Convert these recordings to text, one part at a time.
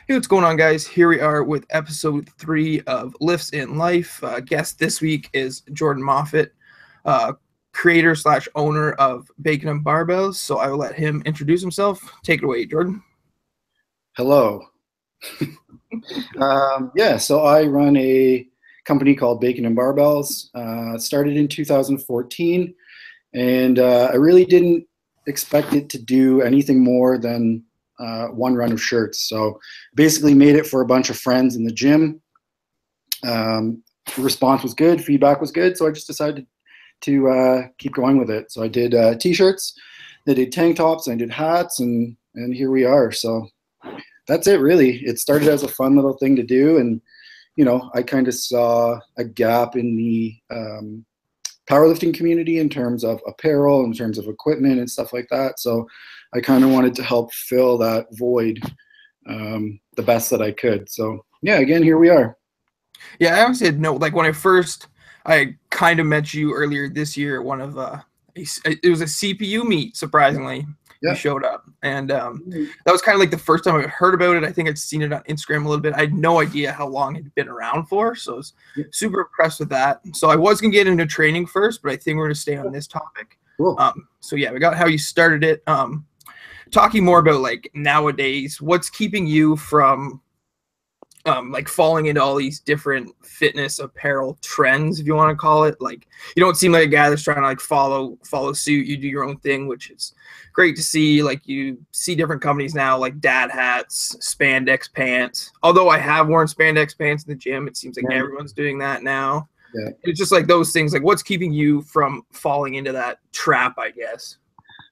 Hey, what's going on, guys? Here we are with episode 3 of Lifts in Life. Guest this week is Jordan Moffitt, uh, creator slash owner of Bacon and Barbells. So I will let him introduce himself. Take it away, Jordan. Hello. So I run a company called Bacon and Barbells. Started in 2014, and I really didn't expect it to do anything more than one run of shirts. So basically made it for a bunch of friends in the gym. Response was good, feedback was good, so I just decided to keep going with it. So I did t-shirts, I did tank tops, I did hats, and here we are. So that's it, really. It started as a fun little thing to do, and I kind of saw a gap in the powerlifting community in terms of apparel, in terms of equipment and stuff like that. So I kind of wanted to help fill that void the best that I could. So yeah, again, here we are. Yeah, I honestly had like when I kind of met you earlier this year at one of it was a CPU meet. Surprisingly, you Yeah. showed up, and that was kind of like the first time I heard about it. I think I'd seen it on Instagram a little bit. I had no idea how long it had been around for, so I was super impressed with that. So I was gonna get into training first, but I think we're gonna stay on this topic. Cool. So yeah, we got how you started it. Talking more about like nowadays, what's keeping you from like falling into all these different fitness apparel trends, if you want to call it. Like, you don't seem like a guy that's trying to like follow suit. You do your own thing, which is great to see. Like, you see different companies now, like dad hats, spandex pants. Although I have worn spandex pants in the gym, it seems like everyone's doing that now. Yeah. It's just like those things. Like, what's keeping you from falling into that trap, I guess?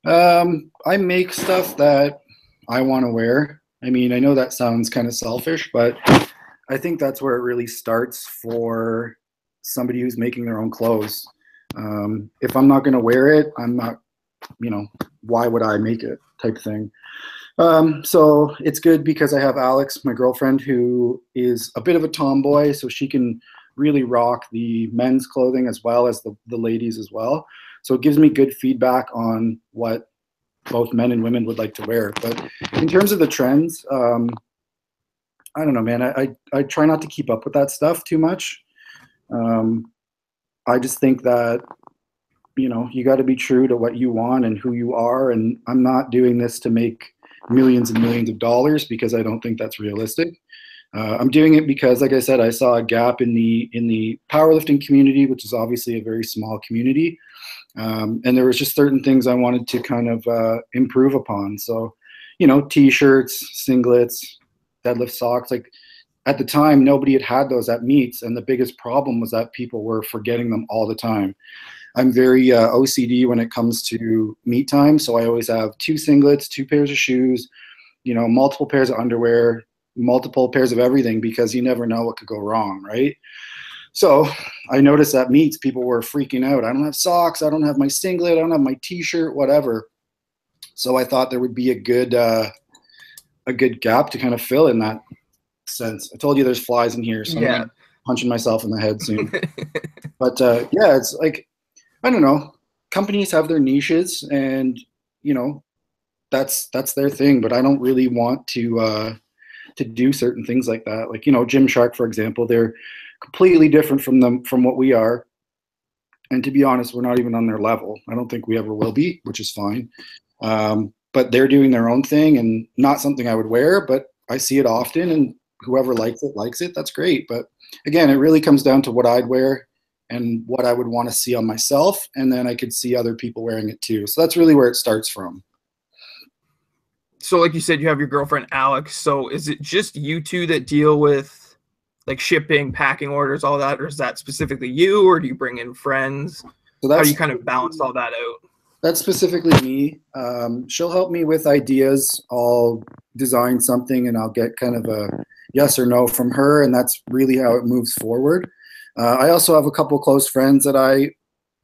I make stuff that I want to wear. I mean, I know that sounds kind of selfish, but I think that's where it really starts for somebody who's making their own clothes. If I'm not going to wear it, I'm not, why would I make it, type thing. So it's good because I have Alex, my girlfriend, who is a bit of a tomboy, so she can really rock the men's clothing as well as the ladies as well. So it gives me good feedback on what both men and women would like to wear. But in terms of the trends, I don't know, man. I try not to keep up with that stuff too much. I just think that, you got to be true to what you want and who you are. And I'm not doing this to make millions and millions of dollars because I don't think that's realistic. I'm doing it because, like I said, I saw a gap in the powerlifting community, which is obviously a very small community. And there was just certain things I wanted to kind of improve upon. So, t-shirts, singlets, deadlift socks. Like, at the time, nobody had those at meets, and the biggest problem was that people were forgetting them all the time. I'm very OCD when it comes to meet time, so I always have 2 singlets, 2 pairs of shoes, multiple pairs of underwear, multiple pairs of everything, because you never know what could go wrong, right? So I noticed that meets, people were freaking out. I don't have socks, I don't have my singlet, I don't have my t-shirt, whatever. So I thought there would be a good gap to kind of fill in that sense. I told you there's flies in here, so I'm punching myself in the head soon. But yeah, it's like, I don't know. Companies have their niches, and that's their thing. But I don't really want to do certain things like that. Like, Gymshark, for example, they're completely different from what we are. And to be honest, we're not even on their level. I don't think we ever will be, which is fine. But they're doing their own thing, and not something I would wear, but I see it often, and whoever likes it, that's great. But again, it really comes down to what I'd wear and what I would want to see on myself, and then I could see other people wearing it too. So that's really where it starts from. So like you said, you have your girlfriend, Alex. So is it just you two that deal with like shipping, packing orders, all that? Or is that specifically you, or do you bring in friends? So how do you kind of balance all that out? That's specifically me. She'll help me with ideas. I'll design something and I'll get kind of a yes or no from her, and that's really how it moves forward. I also have a couple close friends that I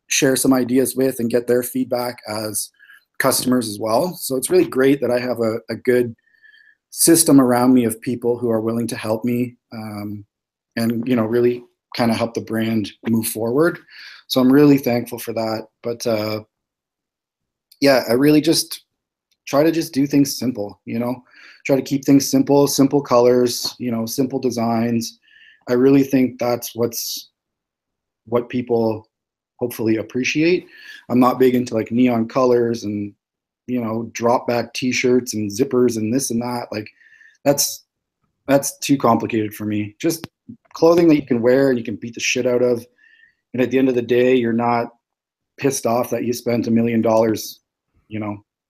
share some ideas with and get their feedback as customers as well. So it's really great that I have a good system around me of people who are willing to help me and really kind of help the brand move forward. So I'm really thankful for that. But yeah, I really just try to just do things simple, try to keep things simple, simple colors, simple designs. I really think that's what people hopefully appreciate. I'm not big into like neon colors and, drop back t-shirts and zippers and this and that. Like that's too complicated for me. Just clothing that you can wear and you can beat the shit out of. And at the end of the day, you're not pissed off that you spent $1 million,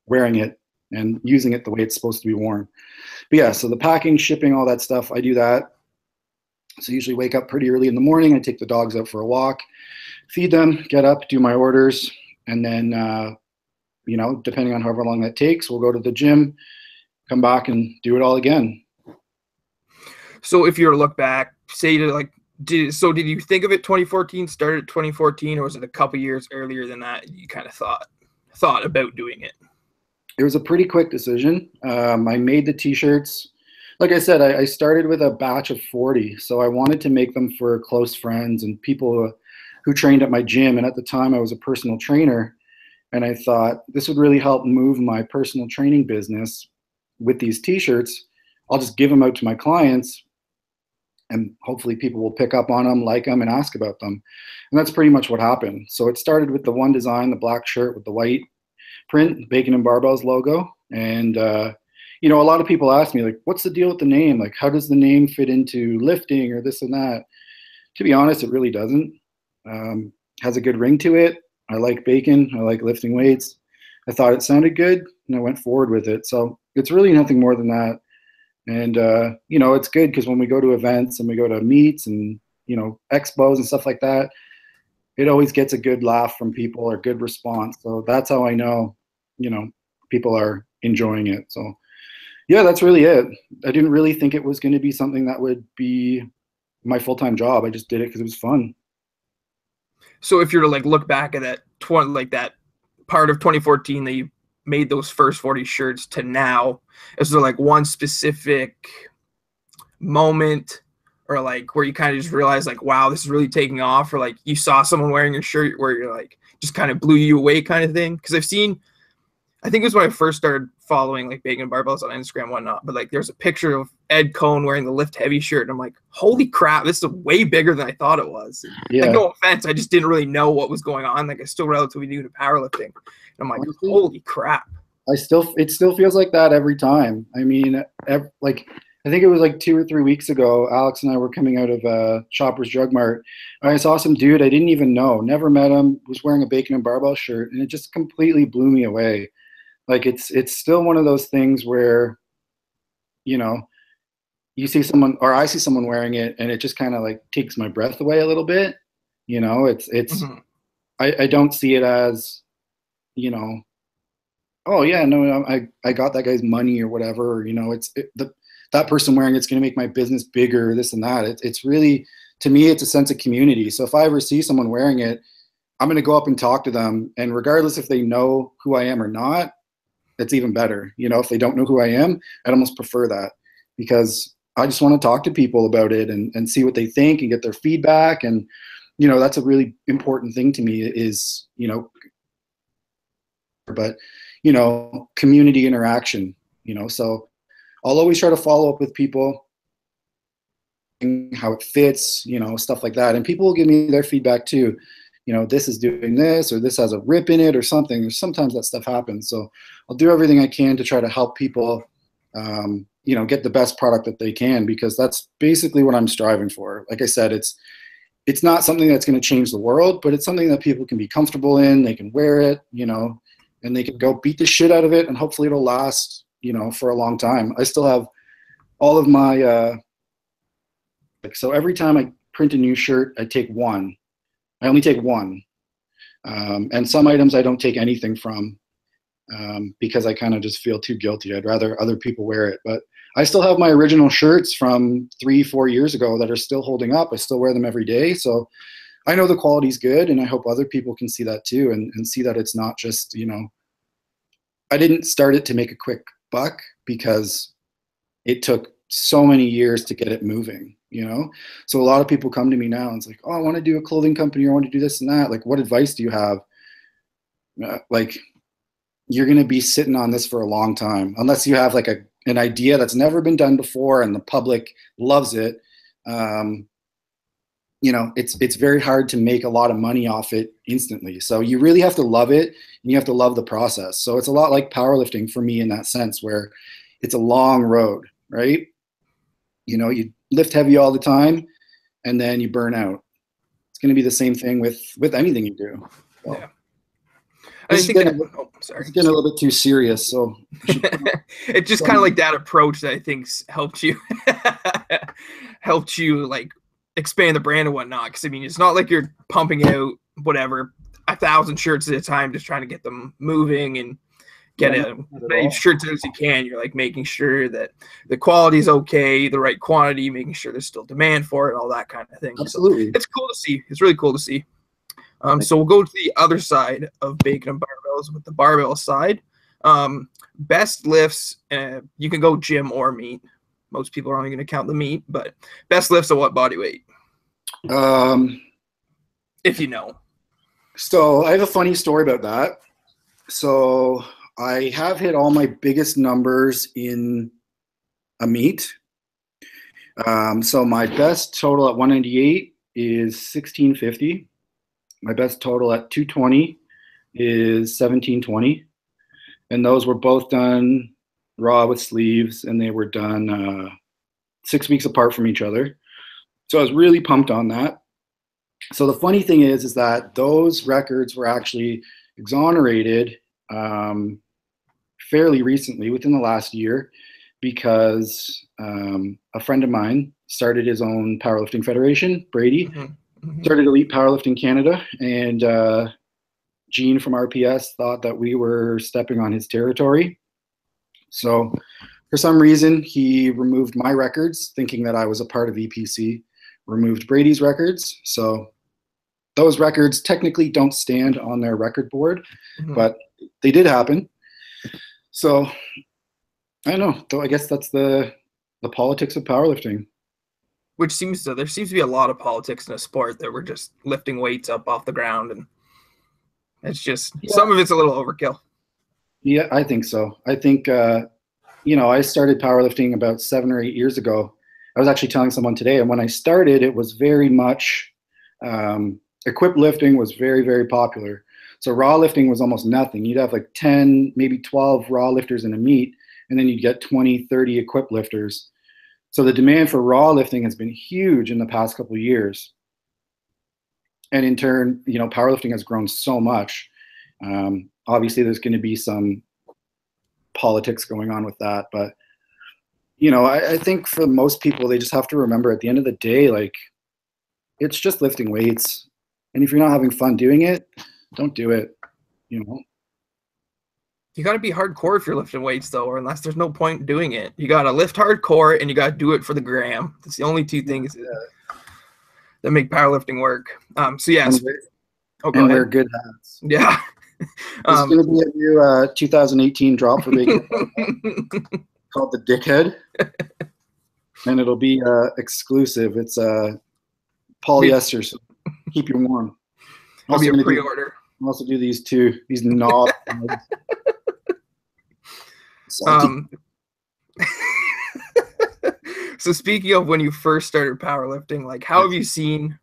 wearing it and using it the way it's supposed to be worn. But yeah, so the packing, shipping, all that stuff, I do that. So I usually wake up pretty early in the morning. I take the dogs out for a walk, feed them, get up, do my orders, and then, depending on however long that takes, we'll go to the gym, come back and do it all again. So if you were to look back, say to like, did you think of it 2014, started 2014, or was it a couple years earlier than that you kind of thought about doing it? It was a pretty quick decision. I made the t-shirts. Like I said, I started with a batch of 40. So I wanted to make them for close friends and people who trained at my gym. And at the time I was a personal trainer. And I thought this would really help move my personal training business with these t-shirts. I'll just give them out to my clients and hopefully people will pick up on them, like them, and ask about them. And that's pretty much what happened. So it started with the one design, the black shirt with the white print, Bacon and Barbells logo. And, a lot of people ask me, like, what's the deal with the name? Like, how does the name fit into lifting or this and that? To be honest, it really doesn't. Has a good ring to it. I like bacon. I like lifting weights. I thought it sounded good, and I went forward with it. So it's really nothing more than that. And, it's good because when we go to events and we go to meets and, expos and stuff like that, it always gets a good laugh from people or good response. So that's how I know, people are enjoying it. So yeah, that's really it. I didn't really think it was going to be something that would be my full-time job. I just did it because it was fun. So if you're to like look back at that that part of 2014 that you made those first 40 shirts to now, is there like one specific moment or like where you kind of just realized like, wow, this is really taking off, or like you saw someone wearing your shirt where you're like just kind of blew you away kind of thing? Because I think it was when I first started following like Bacon and Barbells on Instagram and whatnot, but like there's a picture of Ed Cohn wearing the Lift Heavy shirt, and I'm like, holy crap, this is way bigger than I thought it was. Yeah. Like, no offense, I just didn't really know what was going on. Like, I'm still relatively new to powerlifting. And I'm like, honestly, holy crap. It still feels like that every time. I mean, I think it was like 2 or 3 weeks ago, Alex and I were coming out of Shoppers Drug Mart. I saw some dude I didn't even know, never met him, was wearing a Bacon and Barbell shirt, and it just completely blew me away. Like it's still one of those things where, you see someone, or I see someone wearing it, and it just kind of like takes my breath away a little bit. It's Mm-hmm. I don't see it as, oh yeah, no, I got that guy's money or whatever. That person wearing it's going to make my business bigger, this and that. It's really, to me, it's a sense of community. So if I ever see someone wearing it, I'm going to go up and talk to them. And regardless if they know who I am or not, that's even better. If they don't know who I am, I'd almost prefer that, because I just want to talk to people about it and see what they think and get their feedback. And, that's a really important thing to me is, but, community interaction, so I'll always try to follow up with people, how it fits, stuff like that. And people will give me their feedback too. This is doing this, or this has a rip in it or something. Sometimes that stuff happens. So I'll do everything I can to try to help people, get the best product that they can, because that's basically what I'm striving for. Like I said, it's not something that's going to change the world, but it's something that people can be comfortable in. They can wear it, and they can go beat the shit out of it, and hopefully it'll last, for a long time. I still have all of my, so every time I print a new shirt, I take one. I only take one. And some items I don't take anything from, because I kind of just feel too guilty. I'd rather other people wear it. But I still have my original shirts from 3-4 years ago that are still holding up. I still wear them every day. So I know the quality's good, and I hope other people can see that too, and see that it's not just, I didn't start it to make a quick buck, because it took so many years to get it moving, So a lot of people come to me now and it's like, oh, I want to do a clothing company, or I want to do this and that. Like, what advice do you have? you're going to be sitting on this for a long time, unless you have like an idea that's never been done before and the public loves it. You know, it's very hard to make a lot of money off it instantly. So you really have to love it, and you have to love the process. So it's a lot like powerlifting for me in that sense, where it's a long road, right? You know, you lift heavy all the time and then you burn out. It's going to be the same thing with anything you do. So, yeah. I think it's getting a little bit too serious. So it's just kind of like that approach that I think's helped you like expand the brand and whatnot. Because I mean, it's not like you're pumping out whatever 1,000 shirts at a time, just trying to get them moving and get as many shirts as you can. You're like making sure that the quality is okay, the right quantity, making sure there's still demand for it, all that kind of thing. Absolutely, so it's cool to see. It's really cool to see. So we'll go to the other side of bacon and barbells with the barbell side. Best lifts, you can go gym or meat. Most people are only going to count the meat, but best lifts at what body weight? If you know. So I have a funny story about that. So I have hit all my biggest numbers in a meet. So my best total at 198 is 1650. My best total at 220 is 1720. And those were both done raw with sleeves, and they were done 6 weeks apart from each other. So I was really pumped on that. So the funny thing is that those records were actually exonerated fairly recently, within the last year, because a friend of mine started his own powerlifting federation, Brady. Started Elite Powerlifting Canada, and Gene from RPS thought that we were stepping on his territory. So for some reason, he removed my records, thinking that I was a part of EPC, removed Brady's records. So those records technically don't stand on their record board, but they did happen. So I don't know, though I guess that's the politics of powerlifting. Which there seems to be a lot of politics in a sport that we're just lifting weights up off the ground, and it's just some of it's a little overkill. Yeah, I think so. I think I started powerlifting about 7 or 8 years ago. I was actually telling someone today, and when I started, it was very much equipped lifting was very, very popular. So raw lifting was almost nothing. You'd have like 10, maybe 12 raw lifters in a meet, and then you'd get 20, 30 equipped lifters. So the demand for raw lifting has been huge in the past couple of years. And in turn, powerlifting has grown so much. Obviously, there's going to be some politics going on with that. But, I think for most people, they just have to remember at the end of the day, like, it's just lifting weights. And if you're not having fun doing it, don't do it, You got to be hardcore if you're lifting weights, though, or unless there's no point in doing it. You got to lift hardcore, and you got to do it for the gram. That's the only two things that make powerlifting work. So, yes. And wear good hats. Yeah. It's going to be a new 2018 drop for bacon called the Dickhead. And it'll be exclusive. It's polyester, so keep you warm. I'll be a pre-order. I'll also do these knobs. So speaking of when you first started powerlifting, like how have you seen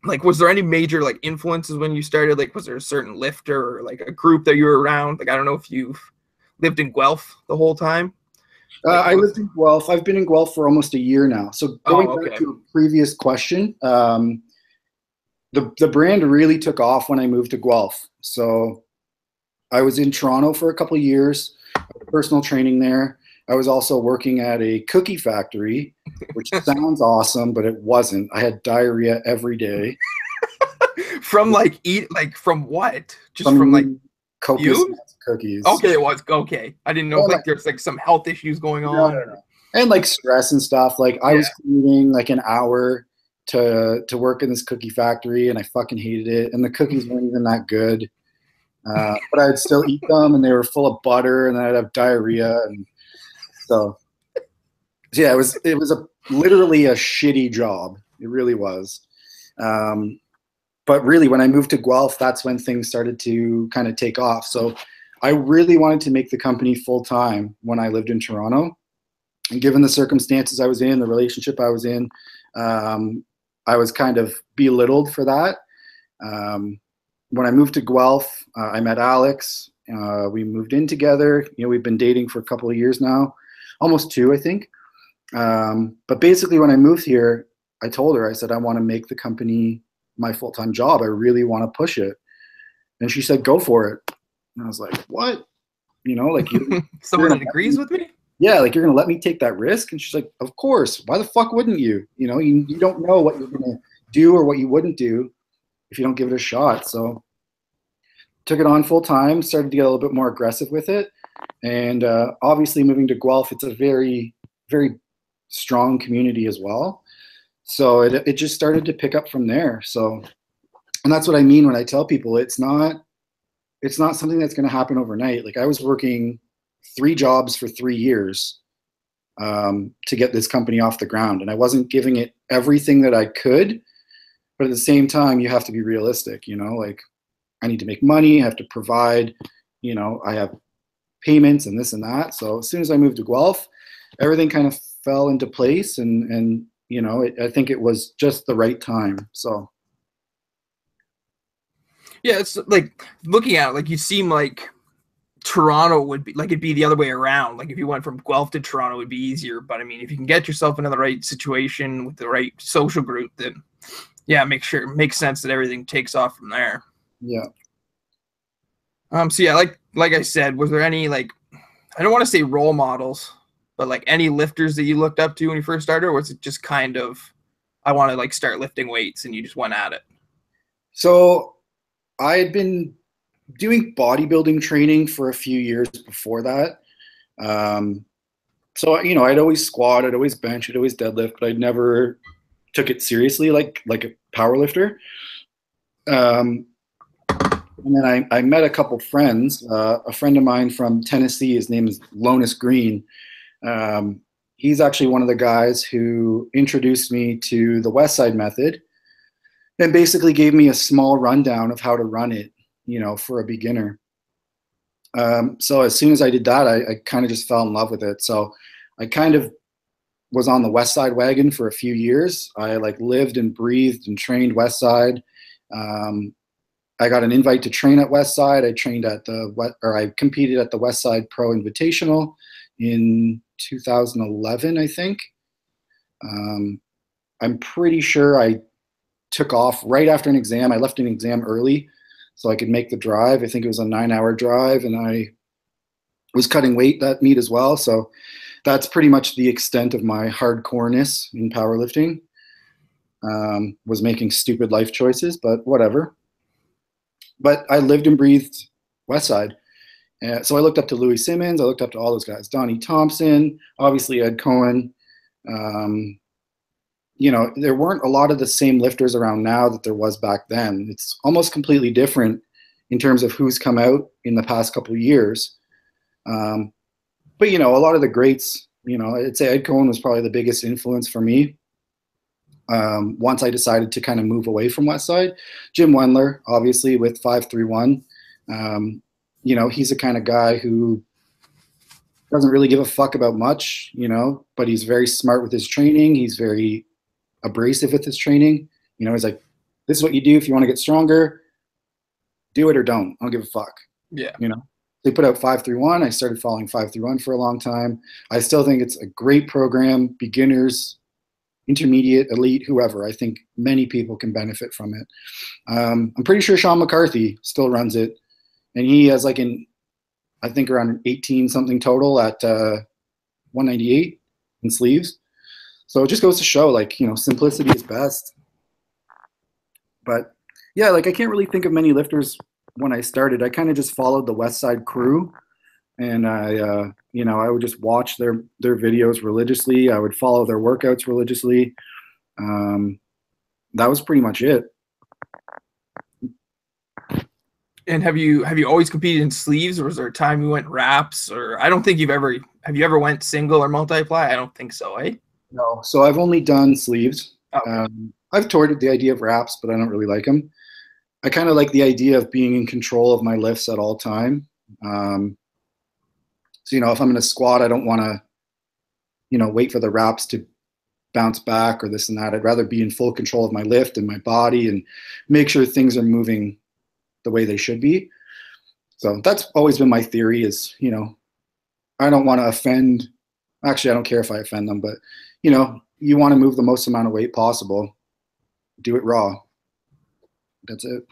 like was there any major like influences when you started? Like was there a certain lifter or like a group that you were around? Like I don't know if you've lived in Guelph the whole time. I lived in Guelph. I've been in Guelph for almost a year now. So going back to a previous question, the brand really took off when I moved to Guelph. So I was in Toronto for a couple of years, personal training there. I was also working at a cookie factory, which sounds awesome, but it wasn't. I had diarrhea every day. From from what? Just from like copious cookies. Okay, it was okay. I didn't know there's like some health issues going on. No. And like stress and stuff. Like I was commuting like an hour to work in this cookie factory, and I fucking hated it. And the cookies weren't even that good. But I'd still eat them, and they were full of butter, and then I'd have diarrhea, and so yeah, it was literally a shitty job. It really was. But but really, when I moved to Guelph, that's when things started to kind of take off. So I really wanted to make the company full time when I lived in Toronto. And given the circumstances I was in, the relationship I was in, I was kind of belittled for that. When I moved to Guelph, I met Alex. We moved in together. We've been dating for a couple of years now, almost 2, I think. But basically, when I moved here, I told her, I said, I want to make the company my full-time job. I really want to push it. And she said, go for it. And I was like, what? Like someone that agrees with me? Yeah, like, you're going to let me take that risk? And she's like, of course. Why the fuck wouldn't you? You don't know what you're going to do or what you wouldn't do if you don't give it a shot. So took it on full time, started to get a little bit more aggressive with it. And obviously moving to Guelph, it's a very, very strong community as well. So it just started to pick up from there. So, and that's what I mean when I tell people it's not something that's going to happen overnight. Like, I was working 3 jobs for 3 years to get this company off the ground, and I wasn't giving it everything that I could. But at the same time, you have to be realistic. Like, I need to make money. I have to provide. I have payments and this and that. So as soon as I moved to Guelph, everything kind of fell into place, and I think it was just the right time. So. Yeah, it's like, looking at it, like, you seem like Toronto would be, like, it'd be the other way around. Like, if you went from Guelph to Toronto, it would be easier. But I mean, if you can get yourself into the right situation with the right social group, then yeah, makes sense that everything takes off from there. Yeah. So yeah, like I said, was there any, like, I don't want to say role models, but like any lifters that you looked up to when you first started, or was it just kind of, I want to like start lifting weights and you just went at it? So I had been doing bodybuilding training for a few years before that. So I'd always squat, I'd always bench, I'd always deadlift, but I'd never took it seriously like a power lifter. And then I met a couple friends. A friend of mine from Tennessee, his name is Lonis Green. He's actually one of the guys who introduced me to the West Side method and basically gave me a small rundown of how to run it, for a beginner. So as soon as I did that, I kind of just fell in love with it. So I kind of was on the West Side wagon for a few years. I like lived and breathed and trained West Side. I got an invite to train at West Side. I competed at the West Side Pro Invitational in 2011, I think. I'm pretty sure I took off right after an exam. I left an exam early so I could make the drive. I think it was a 9-hour drive, and I was cutting weight that meet as well. So that's pretty much the extent of my hardcoreness in powerlifting. Was making stupid life choices, but whatever. But I lived and breathed West Side. So I looked up to Louis Simmons. I looked up to all those guys. Donnie Thompson, obviously Ed Cohen. There weren't a lot of the same lifters around now that there was back then. It's almost completely different in terms of who's come out in the past couple of years. But a lot of the greats, I'd say Ed Cohen was probably the biggest influence for me. Once I decided to kind of move away from West Side. Jim Wendler, obviously, with 531. He's the kind of guy who doesn't really give a fuck about much, but he's very smart with his training. He's very abrasive with his training. He's like, this is what you do if you want to get stronger. Do it or don't. I don't give a fuck. Yeah. They put out 531. I started following 531 for a long time. I still think it's a great program. Beginners, intermediate, elite, whoever. I think many people can benefit from it. I'm pretty sure Sean McCarthy still runs it. And he has I think around 18 something total at 198 in sleeves. So it just goes to show, simplicity is best. But yeah, I can't really think of many lifters when I started. I kind of just followed the West Side crew, and I would just watch their videos religiously. I would follow their workouts religiously. That was pretty much it. And have you always competed in sleeves, or was there a time you went wraps? Or I don't think have you ever went single or multiply? I don't think so, eh? No. So I've only done sleeves. Okay. I've toured with the idea of wraps, but I don't really like them. I kind of like the idea of being in control of my lifts at all time. So, if I'm in a squat, I don't want to, wait for the reps to bounce back or this and that. I'd rather be in full control of my lift and my body and make sure things are moving the way they should be. So that's always been my theory is, I don't want to offend. Actually, I don't care if I offend them, but, you want to move the most amount of weight possible. Do it raw. That's it.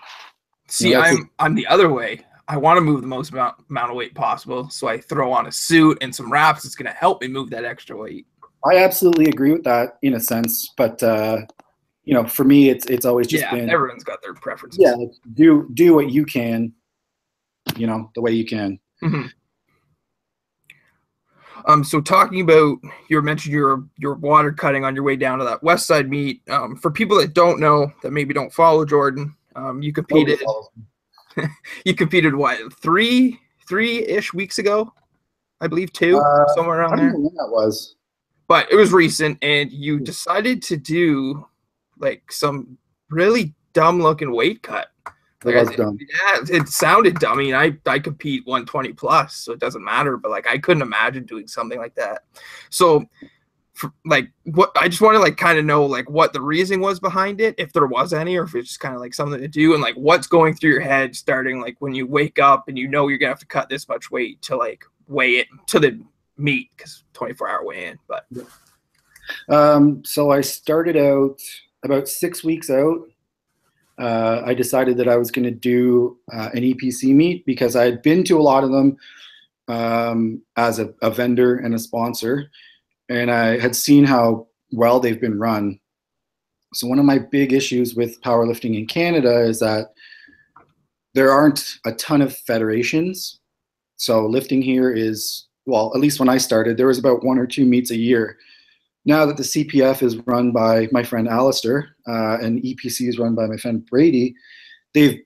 See, I'm the other way. I want to move the most amount of weight possible, so I throw on a suit and some wraps. It's going to help me move that extra weight. I absolutely agree with that in a sense, but for me, it's always just been everyone's got their preferences. Yeah, do what you can, the way you can. Mm-hmm. So talking about, you mentioned your water cutting on your way down to that West Side meet. For people that don't know, that maybe don't follow Jordan, you competed. You competed what, three-ish weeks ago? I believe 2, somewhere around there. I don't know when that was. But it was recent, and you decided to do like some really dumb looking weight cut. Dumb. Yeah, it sounded dumb. I mean, I compete 120 plus, so it doesn't matter. But like, I couldn't imagine doing something like that. So, what I just want to kind of know what the reasoning was behind it, if there was any, or if it's just kind of something to do, and what's going through your head starting when you wake up and you're gonna have to cut this much weight to weigh it to the meet, because 24-hour weigh-in. But so I started out about 6 weeks out. I decided that I was going to do an EPC meet because I had been to a lot of them as a vendor and a sponsor, and I had seen how well they've been run. So one of my big issues with powerlifting in Canada is that there aren't a ton of federations. So lifting here is, well, at least when I started, there was about 1 or 2 meets a year. Now that the CPF is run by my friend Alistair and EPC is run by my friend Brady, they've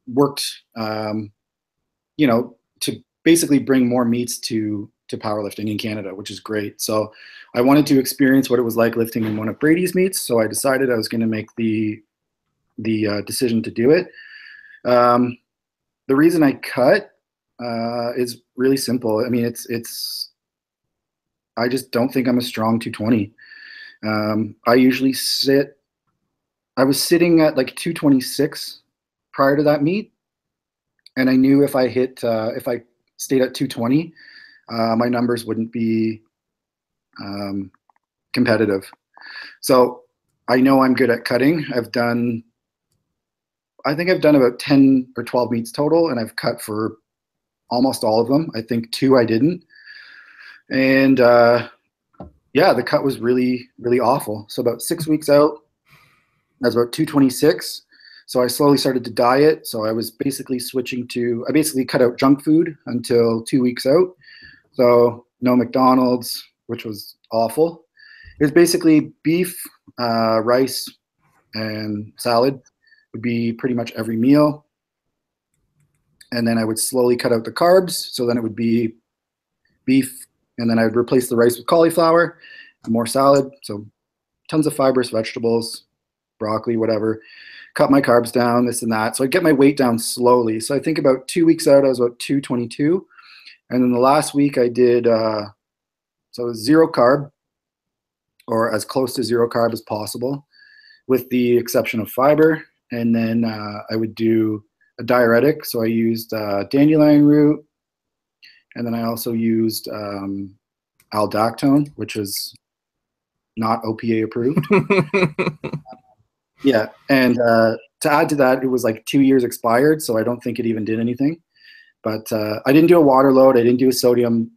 worked, to basically bring more meets to powerlifting in Canada, which is great. So I wanted to experience what it was like lifting in one of Brady's meets. So I decided I was going to make the decision to do it. The reason I cut is really simple. I mean, I just don't think I'm a strong 220. I usually I was sitting at 226 prior to that meet. And I knew if I stayed at 220, my numbers wouldn't be competitive. So I know I'm good at cutting. I think I've done about 10 or 12 meets total, and I've cut for almost all of them. I think 2 I didn't. And the cut was really, really awful. So about 6 weeks out, I was about 226. So I slowly started to diet. So I was basically I basically cut out junk food until 2 weeks out. So no McDonald's, which was awful. It was basically beef, rice, and salad would be pretty much every meal. And then I would slowly cut out the carbs. So then it would be beef, and then I would replace the rice with cauliflower, more salad. So tons of fibrous vegetables, broccoli, whatever. Cut my carbs down, this and that. So I'd get my weight down slowly. So I think about 2 weeks out, I was about 222. And then the last week I did, so it was 0 carb, or as close to 0 carb as possible, with the exception of fiber. And then I would do a diuretic. So I used dandelion root, and then I also used aldactone, which is not OPA approved. Yeah, and to add to that, it was 2 years expired, so I don't think it even did anything. But I didn't do a water load. I didn't do a sodium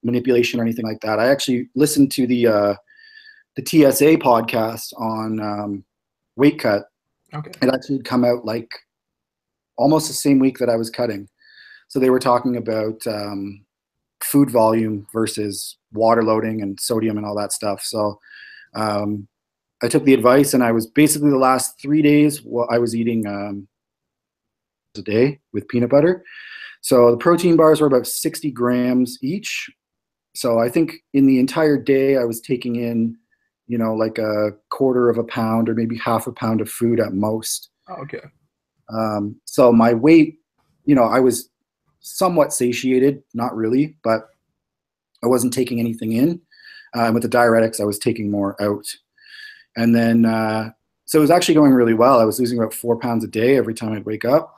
manipulation or anything like that. I actually listened to the TSA podcast on weight cut. Okay. It actually had come out almost the same week that I was cutting. So they were talking about food volume versus water loading and sodium and all that stuff. So I took the advice, and I was basically the last 3 days, I was eating a day with peanut butter. So the protein bars were about 60 grams each. So I think in the entire day I was taking in, a quarter of a pound or maybe half a pound of food at most. Oh, okay. So my weight, I was somewhat satiated, not really, but I wasn't taking anything in. With the diuretics, I was taking more out. And then, so it was actually going really well. I was losing about 4 pounds a day every time I'd wake up.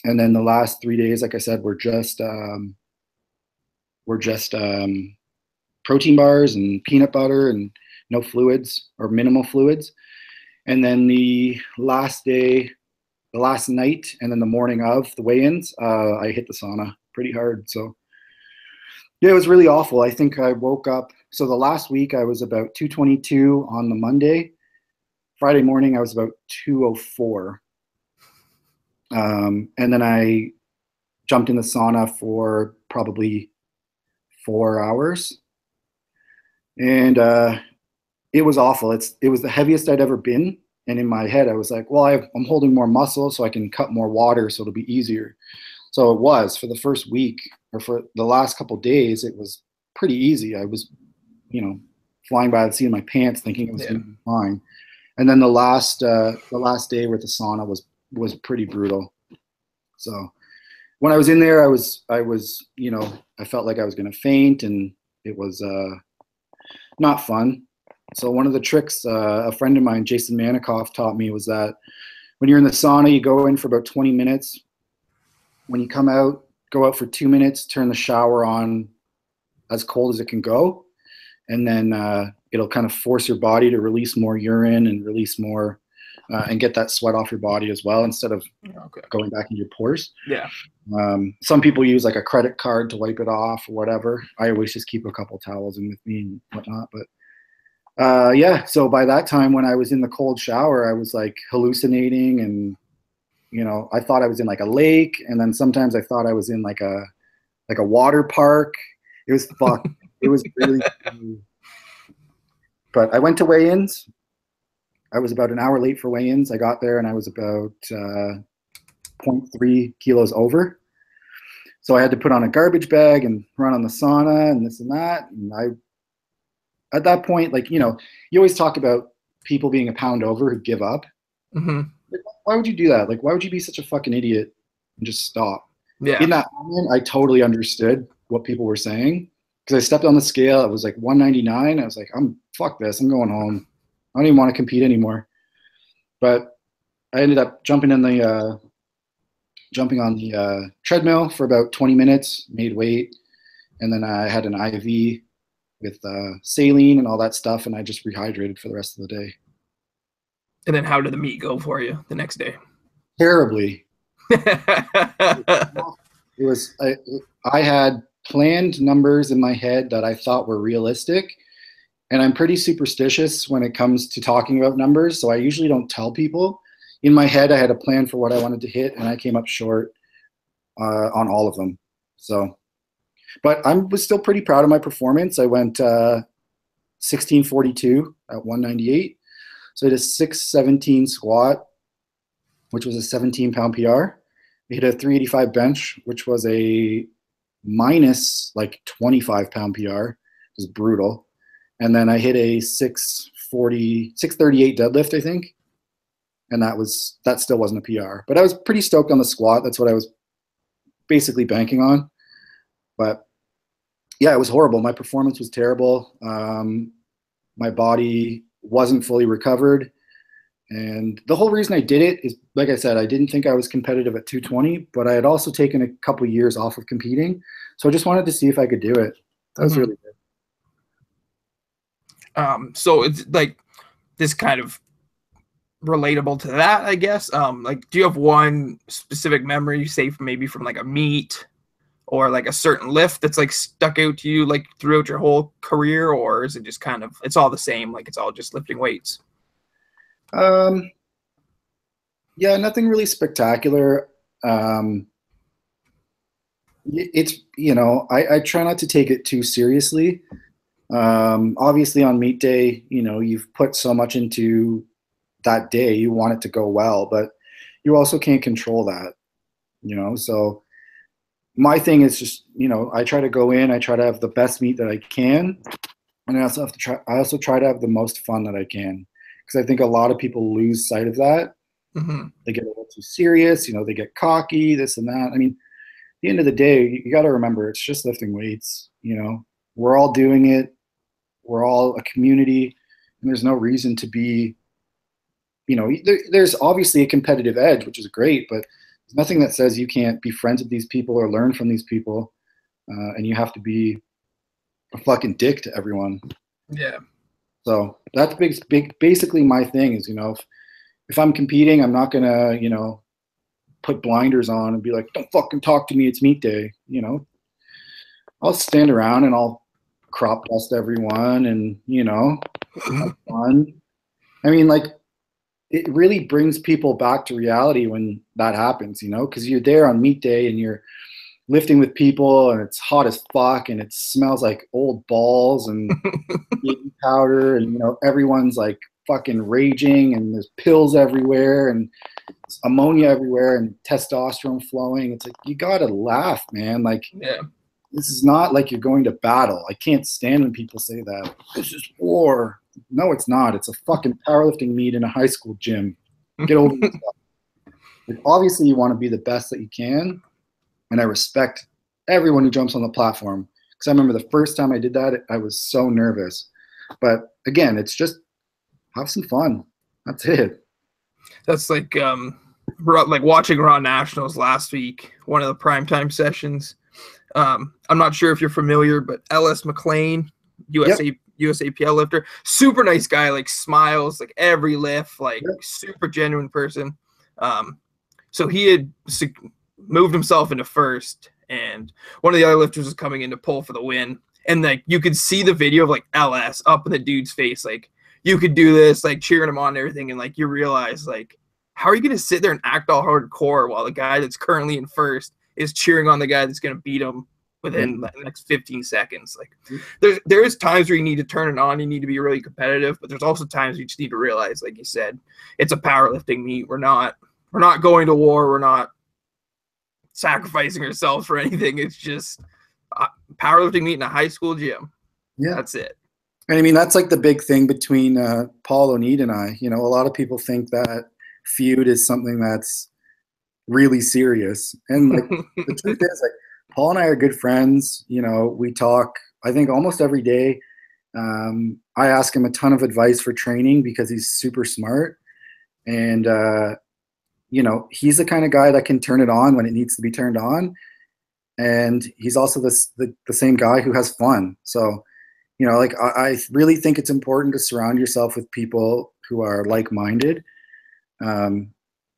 And then the last 3 days, like I said, were just protein bars and peanut butter and no fluids or minimal fluids. And then the last night, and then the morning of the weigh-ins, I hit the sauna pretty hard. So yeah, it was really awful. I think I woke up. So the last week I was about 222 on the Monday. Friday morning I was about 204. And then I jumped in the sauna for probably 4 hours. And it was awful. It was the heaviest I'd ever been. And in my head, I was like, well, I'm holding more muscle so I can cut more water so it'll be easier. So it was for the first week, or for the last couple of days, it was pretty easy. I was, flying by the seat of my pants thinking it was going to be fine. And then the last day with the sauna was pretty brutal. So when I was in there, I was, I felt like I was going to faint, and it was not fun. So one of the tricks a friend of mine, Jason Manikoff, taught me was that when you're in the sauna, you go in for about 20 minutes. When you come out, go out for 2 minutes, turn the shower on as cold as it can go. And then it'll kind of force your body to release more urine and release more and get that sweat off your body as well, instead of going back into your pores. Yeah. Some people use like a credit card to wipe it off or whatever. I always just keep a couple towels in with me and whatnot. But yeah, so by that time when I was in the cold shower, I was like hallucinating, and I thought I was in like a lake, and then sometimes I thought I was in like a water park. It was fucked. It was really but I went to weigh-ins. I was about an hour late for weigh-ins. I got there and I was about 0.3 kilos over. So I had to put on a garbage bag and run on the sauna and this and that. And at that point, you always talk about people being a pound over who give up. Mm-hmm. Why would you do that? Why would you be such a fucking idiot and just stop? Yeah. In that moment, I totally understood what people were saying, because I stepped on the scale. It was like 199. I was like, fuck this. I'm going home. I don't even want to compete anymore. But I ended up jumping on the treadmill for about 20 minutes, made weight, and then I had an IV with saline and all that stuff, and I just rehydrated for the rest of the day. And then how did the meet go for you the next day? Terribly. It was I had planned numbers in my head that I thought were realistic, and I'm pretty superstitious when it comes to talking about numbers, so I usually don't tell people. In my head, I had a plan for what I wanted to hit, and I came up short on all of them. So, but I was still pretty proud of my performance. I went 1642 at 198. So I did a 617 squat, which was a 17-pound PR. I hit a 385 bench, which was a minus 25-pound PR. It was brutal. And then I hit a 638 deadlift, I think. And that still wasn't a PR. But I was pretty stoked on the squat. That's what I was basically banking on. But yeah, it was horrible. My performance was terrible. My body wasn't fully recovered. And the whole reason I did it is, like I said, I didn't think I was competitive at 220, but I had also taken a couple of years off of competing. So I just wanted to see if I could do it. That was really good. So it's like this kind of relatable to that, I guess. Do you have one specific memory, say maybe from a meet or a certain lift that's stuck out to you throughout your whole career, or is it just kind of, it's all the same, it's all just lifting weights? Yeah, nothing really spectacular. It's, I try not to take it too seriously. Obviously on meet day, you've put so much into that day, you want it to go well, but you also can't control that, so my thing is just, I try to go in, I try to have the best meet that I can. And I also try to have the most fun that I can, because I think a lot of people lose sight of that. They get a little too serious, they get cocky, this and that. I mean, at the end of the day, you got to remember it's just lifting weights. We're all doing it. We're all a community, and there's no reason to be, there's obviously a competitive edge, which is great, but there's nothing that says you can't be friends with these people or learn from these people, and you have to be a fucking dick to everyone. Yeah. So that's basically my thing is, if I'm competing, I'm not gonna, put blinders on and be like, don't fucking talk to me, it's meet day. I'll stand around and I'll crop dust everyone and, have fun. I mean, like, it really brings people back to reality when that happens, because you're there on meet day and you're lifting with people and it's hot as fuck and it smells like old balls and baby powder and, everyone's like fucking raging and there's pills everywhere and ammonia everywhere and testosterone flowing. It's like, you gotta laugh, man. Like, yeah. This is not like you're going to battle. I can't stand when people say that. This is war. No, it's not. It's a fucking powerlifting meet in a high school gym. Get over yourself. Like, obviously, you want to be the best that you can, and I respect everyone who jumps on the platform. Because I remember the first time I did that, I was so nervous. But again, it's just have some fun. That's it. That's like watching Raw Nationals last week, one of the primetime sessions. I'm not sure if you're familiar, but MacLaine, USAPL lifter, super nice guy, like smiles, like every lift, like super genuine person. So he had moved himself into first, and one of the other lifters was coming in to pull for the win. And like you could see the video of like LS up in the dude's face, like you could do this, like cheering him on and everything, and like you realize like how are you gonna sit there and act all hardcore while the guy that's currently in first is cheering on the guy that's going to beat him within the next 15 seconds. Like there is times where you need to turn it on. You need to be really competitive, but there's also times you just need to realize, like you said, it's a powerlifting meet. We're not going to war. We're not sacrificing ourselves for anything. It's just a powerlifting meet in a high school gym. Yeah. That's it. And I mean, that's like the big thing between Paul O'Neid and I. A lot of people think that feud is something that's really serious, and like the truth is, like, Paul and I are good friends. We talk, I think, almost every day. I ask him a ton of advice for training because he's super smart, and he's the kind of guy that can turn it on when it needs to be turned on, and he's also the same guy who has fun. So like I really think it's important to surround yourself with people who are like-minded,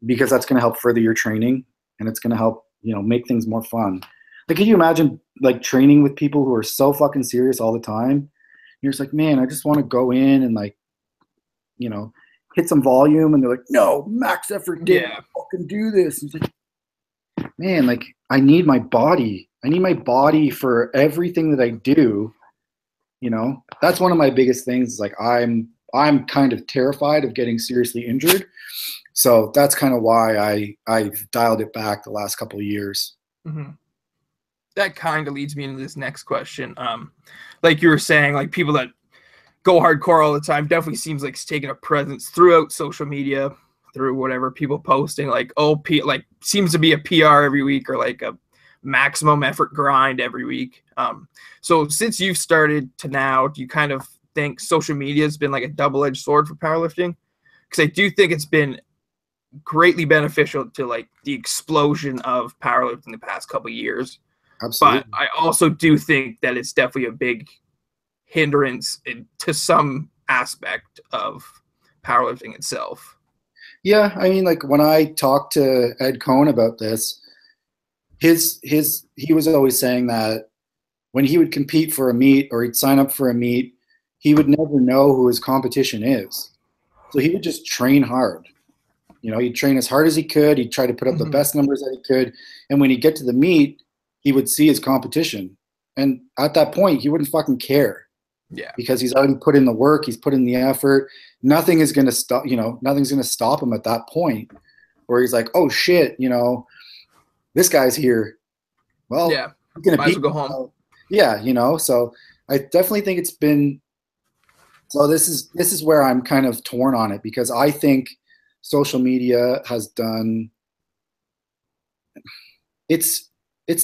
because that's going to help further your training, and it's going to help, make things more fun. Like, can you imagine like training with people who are so fucking serious all the time? You're just like, man, I just want to go in and like, hit some volume, and they're like, no, max effort day, fucking do this. And it's like, man, like I need my body. I need my body for everything that I do. That's one of my biggest things. Is like I'm kind of terrified of getting seriously injured. So that's kind of why I've dialed it back the last couple of years. Mm-hmm. That kind of leads me into this next question. Like you were saying, like people that go hardcore all the time definitely seems like it's taking a presence throughout social media, through whatever people posting, like like seems to be a PR every week or like a maximum effort grind every week. So since you've started to now, do you kind of think social media has been like a double-edged sword for powerlifting? Because I do think it's been greatly beneficial to like the explosion of powerlifting the past couple of years. Absolutely. But I also do think that it's definitely a big hindrance to some aspect of powerlifting itself. Yeah, I mean, like when I talked to Ed Cohn about this, he was always saying that when he would compete for a meet or he'd sign up for a meet, he would never know who his competition is. So he would just train hard. He'd train as hard as he could. He'd try to put up the best numbers that he could. And when he'd get to the meet, he would see his competition. And at that point, he wouldn't fucking care. Yeah. Because he's already put in the work. He's put in the effort. Nothing is going to stop, nothing's going to stop him at that point where he's like, oh shit, this guy's here. Well, yeah, he's going to go home. Yeah. So I definitely think it's been, so this is where I'm kind of torn on it, because I think social media has done, it's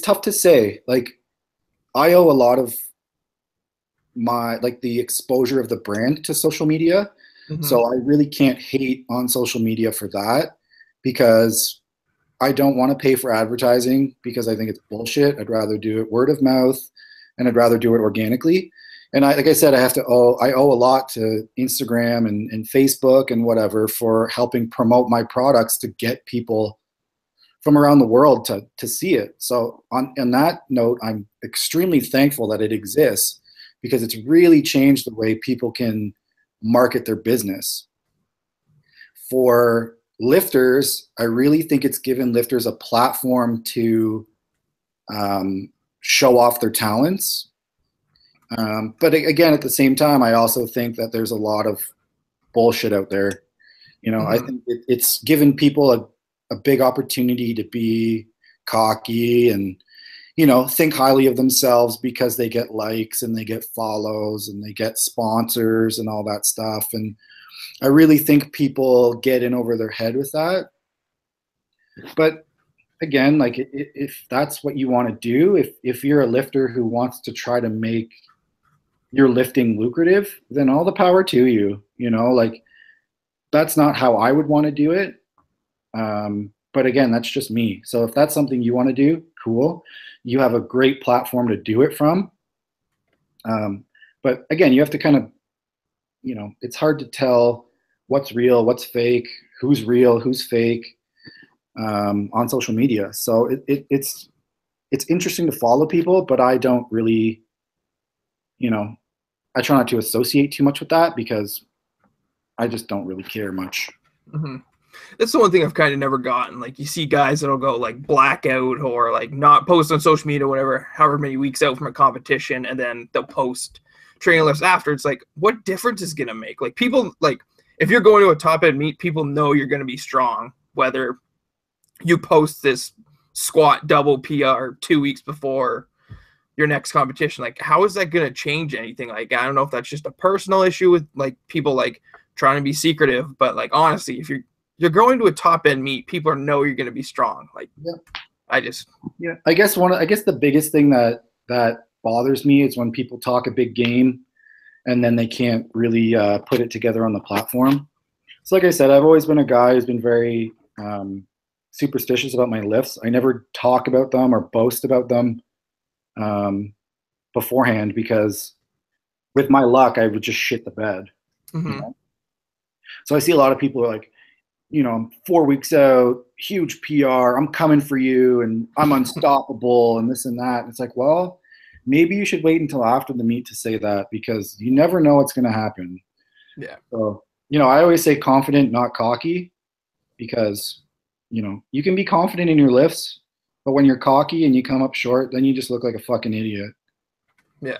tough to say. Like, I owe a lot of my, like, the exposure of the brand to social media. Mm-hmm. So I really can't hate on social media for that, because I don't want to pay for advertising, because I think it's bullshit. I'd rather do it word of mouth, and I'd rather do it organically. And like I said, I owe a lot to Instagram and Facebook and whatever for helping promote my products to get people from around the world to see it. So on that note, I'm extremely thankful that it exists, because it's really changed the way people can market their business. For lifters, I really think it's given lifters a platform to show off their talents. But again, at the same time, I also think that there's a lot of bullshit out there. I think it's given people a big opportunity to be cocky and, think highly of themselves because they get likes and they get follows and they get sponsors and all that stuff. And I really think people get in over their head with that. But again, like, if that's what you want to do, if you're a lifter who wants to try to make your lifting lucrative, then all the power to you. Like, that's not how I would want to do it. But again, that's just me. So if that's something you want to do, cool. You have a great platform to do it from. But again, you have to kind of, it's hard to tell what's real, what's fake, who's real, who's fake on social media. So it's interesting to follow people, but I don't really, I try not to associate too much with that, because I just don't really care much. Mm-hmm. That's the one thing I've kind of never gotten. Like, you see guys that'll go like blackout or like not post on social media, whatever, however many weeks out from a competition, and then they'll post training lifts after. It's like, what difference is gonna make? Like, people, like, if you're going to a top end meet, people know you're gonna be strong, whether you post this squat double PR 2 weeks before your next competition. Like, how is that gonna change anything? Like, I don't know if that's just a personal issue with like people like trying to be secretive, but like, honestly, if you're going to a top end meet, people know you're going to be strong. Like, yeah. I guess the biggest thing that bothers me is when people talk a big game and then they can't really put it together on the platform. So like I said, I've always been a guy who's been very superstitious about my lifts. I never talk about them or boast about them beforehand, because with my luck, I would just shit the bed. Mm-hmm. So I see a lot of people are like, I'm 4 weeks out, huge PR, I'm coming for you, and I'm unstoppable, and this and that. And it's like, well, maybe you should wait until after the meet to say that, because you never know what's going to happen. Yeah. So, I always say confident, not cocky, because, you can be confident in your lifts, but when you're cocky and you come up short, then you just look like a fucking idiot. Yeah.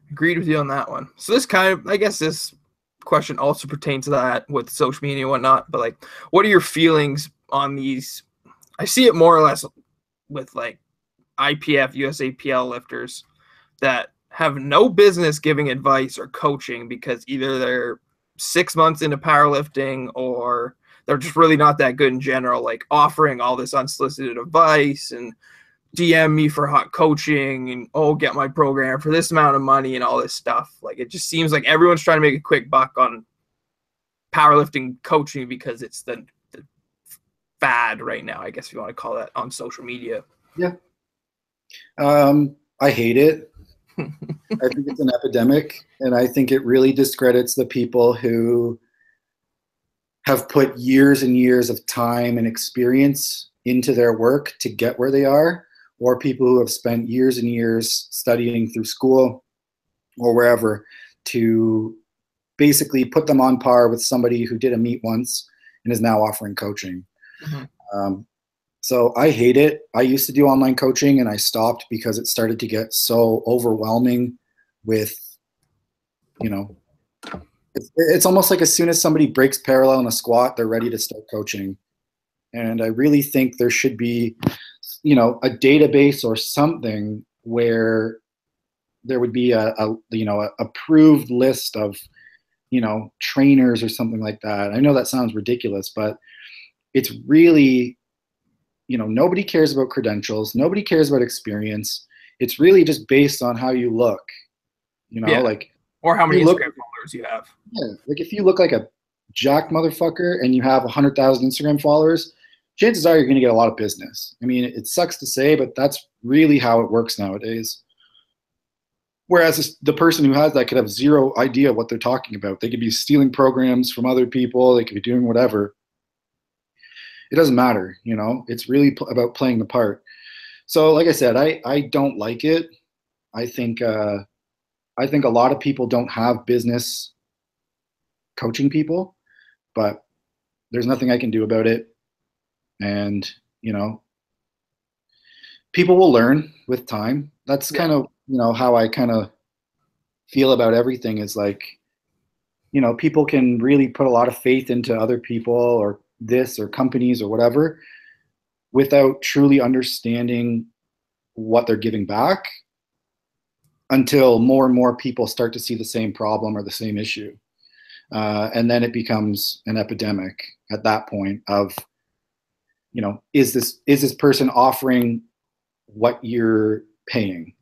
Agreed with you on that one. So this kind of, I guess this question also pertains to that with social media and whatnot, but like, what are your feelings on these? I see it more or less with like IPF, USAPL lifters that have no business giving advice or coaching, because either they're 6 months into powerlifting or they're just really not that good in general, like offering all this unsolicited advice and DM me for hot coaching and, get my program for this amount of money and all this stuff. Like, it just seems like everyone's trying to make a quick buck on powerlifting coaching because it's the fad right now, I guess, if you want to call that, on social media. Yeah. I hate it. I think it's an epidemic, and I think it really discredits the people who have put years and years of time and experience into their work to get where they are, or people who have spent years and years studying through school or wherever to basically put them on par with somebody who did a meet once and is now offering coaching. Mm-hmm. So I hate it. I used to do online coaching and I stopped because it started to get so overwhelming with, it's almost like as soon as somebody breaks parallel in a squat, they're ready to start coaching. And I really think there should be, a database or something where there would be a approved list of trainers or something like that. I know that sounds ridiculous, but it's really, nobody cares about credentials. Nobody cares about experience. It's really just based on how you look, Yeah. like Or how you many look, Instagram followers you have. yeah, like if you look like a jacked motherfucker and you have 100,000 Instagram followers, chances are you're going to get a lot of business. I mean, it sucks to say, but that's really how it works nowadays. Whereas the person who has that could have zero idea what they're talking about. They could be stealing programs from other people. They could be doing whatever. It doesn't matter, It's really about playing the part. So, like I said, I don't like it. I think I think a lot of people don't have business coaching people, but there's nothing I can do about it. And people will learn with time. That's kind of how I kind of feel about everything. Is like people can really put a lot of faith into other people or this or companies or whatever without truly understanding what they're giving back until more and more people start to see the same problem or the same issue. And then it becomes an epidemic at that point of, is this person offering what you're paying?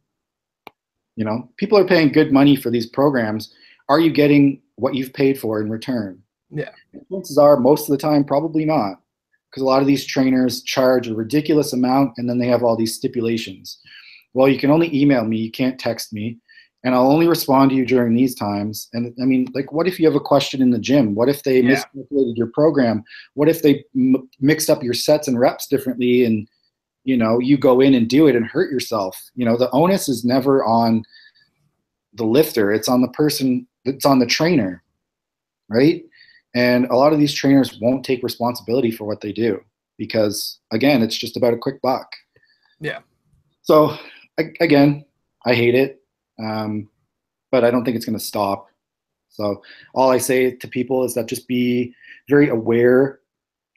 People are paying good money for these programs. Are you getting what you've paid for in return? Yeah. Chances are most of the time, probably not, because a lot of these trainers charge a ridiculous amount and then they have all these stipulations. Well, you can only email me, you can't text me, and I'll only respond to you during these times. And I mean, like, what if you have a question in the gym? What if they miscalculated your program? What if they mixed up your sets and reps differently and, you go in and do it and hurt yourself? The onus is never on the lifter. It's on the person, it's on the trainer, right? And a lot of these trainers won't take responsibility for what they do because, again, it's just about a quick buck. Yeah. So, again, I hate it, but I don't think it's going to stop. So all I say to people is that just be very aware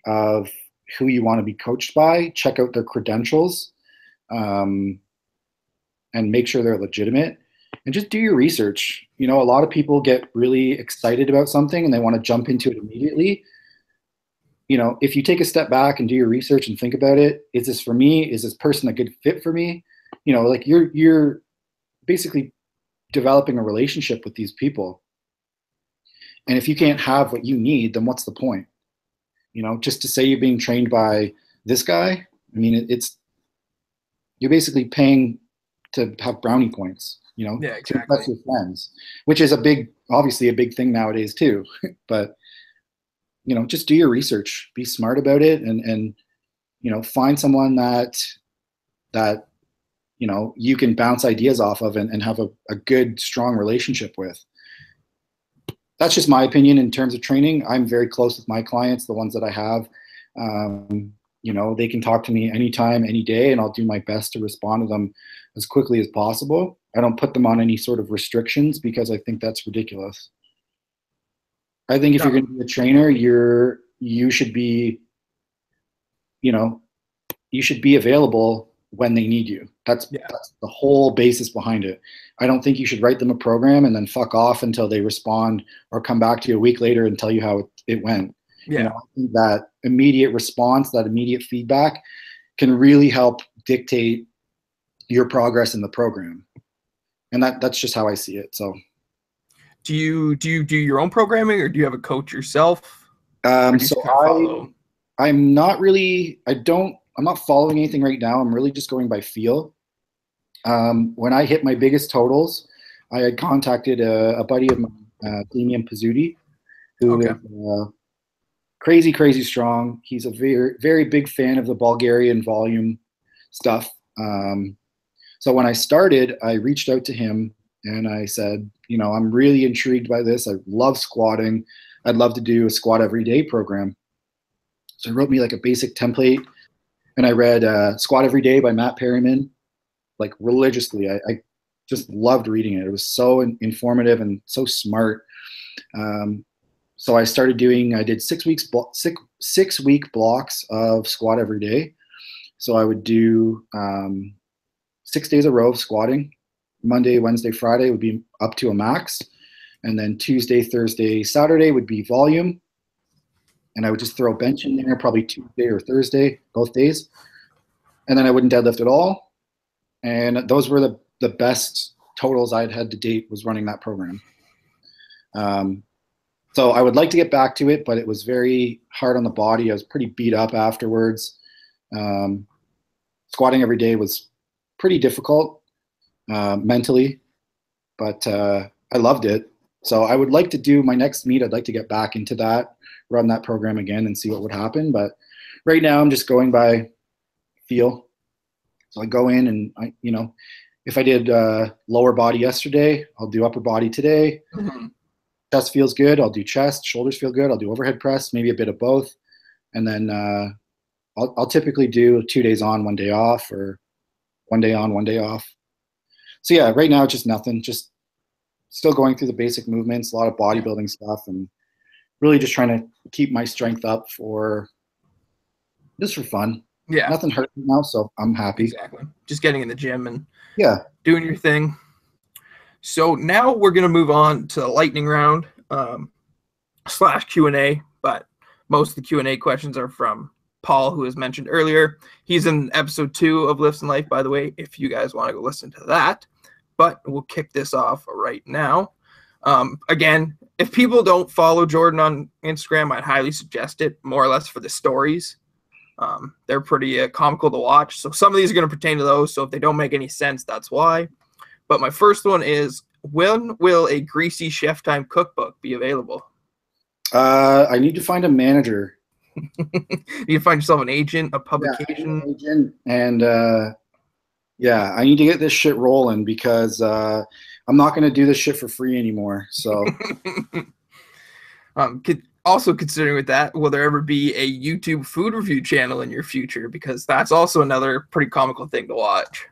of who you want to be coached by, check out their credentials, and make sure they're legitimate, and just do your research. A lot of people get really excited about something and they want to jump into it immediately. If you take a step back and do your research and think about it, is this for me? Is this person a good fit for me? Like you're basically developing a relationship with these people. And if you can't have what you need, then what's the point? Just to say you're being trained by this guy, I mean, you're basically paying to have brownie points, Yeah, to exactly. impress your friends, which is obviously a big thing nowadays too. But, just do your research, be smart about it, and find someone that you can bounce ideas off of and have a good, strong relationship with. That's just my opinion in terms of training. I'm very close with my clients, the ones that I have. They can talk to me anytime, any day, and I'll do my best to respond to them as quickly as possible. I don't put them on any sort of restrictions because I think that's ridiculous. I think if you're going to be a trainer, you should be available when they need you. That's the whole basis behind it. I don't think you should write them a program and then fuck off until they respond or come back to you a week later and tell you how it went. Yeah. I think that immediate response, that immediate feedback can really help dictate your progress in the program. And that's just how I see it. So do you do your own programming, or do you have a coach yourself? I'm not following anything right now. I'm really just going by feel. When I hit my biggest totals, I had contacted a buddy of mine, Damian Pizzuti, who is crazy, crazy strong. He's a very, very big fan of the Bulgarian volume stuff. So when I started, I reached out to him and I said, I'm really intrigued by this. I love squatting. I'd love to do a squat every day program. So he wrote me like a basic template, and I read Squat Every Day by Matt Perryman, like religiously. I just loved reading it. It was so informative and so smart. So I did 6 weeks, 6 week blocks of squat every day. So I would do 6 days a row of squatting. Monday, Wednesday, Friday would be up to a max. And then Tuesday, Thursday, Saturday would be volume. And I would just throw bench in there, probably Tuesday or Thursday, both days. And then I wouldn't deadlift at all. And those were the best totals I'd had to date, was running that program. So I would like to get back to it, but it was very hard on the body. I was pretty beat up afterwards. Squatting every day was pretty difficult mentally, but I loved it. So I would like to do my next meet. I'd like to get back into that, run that program again and see what would happen. But right now I'm just going by feel. So I go in and if I did lower body yesterday, I'll do upper body today. Mm-hmm. Chest feels good, I'll do chest. Shoulders feel good, I'll do overhead press, maybe a bit of both. And then I'll typically do 2 days on, 1 day off, or 1 day on, 1 day off. So yeah, right now it's just nothing. Just still going through the basic movements, a lot of bodybuilding stuff, and really just trying to keep my strength up for fun. Yeah. Nothing hurts now, so I'm happy. Exactly. Just getting in the gym and doing your thing. So now we're going to move on to the lightning round / Q&A, but most of the Q&A questions are from Paul, who was mentioned earlier. He's in episode 2 of Lifts in Life, by the way, if you guys want to go listen to that. But we'll kick this off right now. Again, if people don't follow Jordan on Instagram, I'd highly suggest it, more or less for the stories. They're pretty comical to watch. So some of these are going to pertain to those. So if they don't make any sense, that's why. But my first one is, when will a Greasy Chef Time cookbook be available? I need to find a manager. You find yourself an agent, a publication? Yeah, an agent, and I need to get this shit rolling, because I'm not going to do this shit for free anymore. So, also considering with that, will there ever be a YouTube food review channel in your future? Because that's also another pretty comical thing to watch.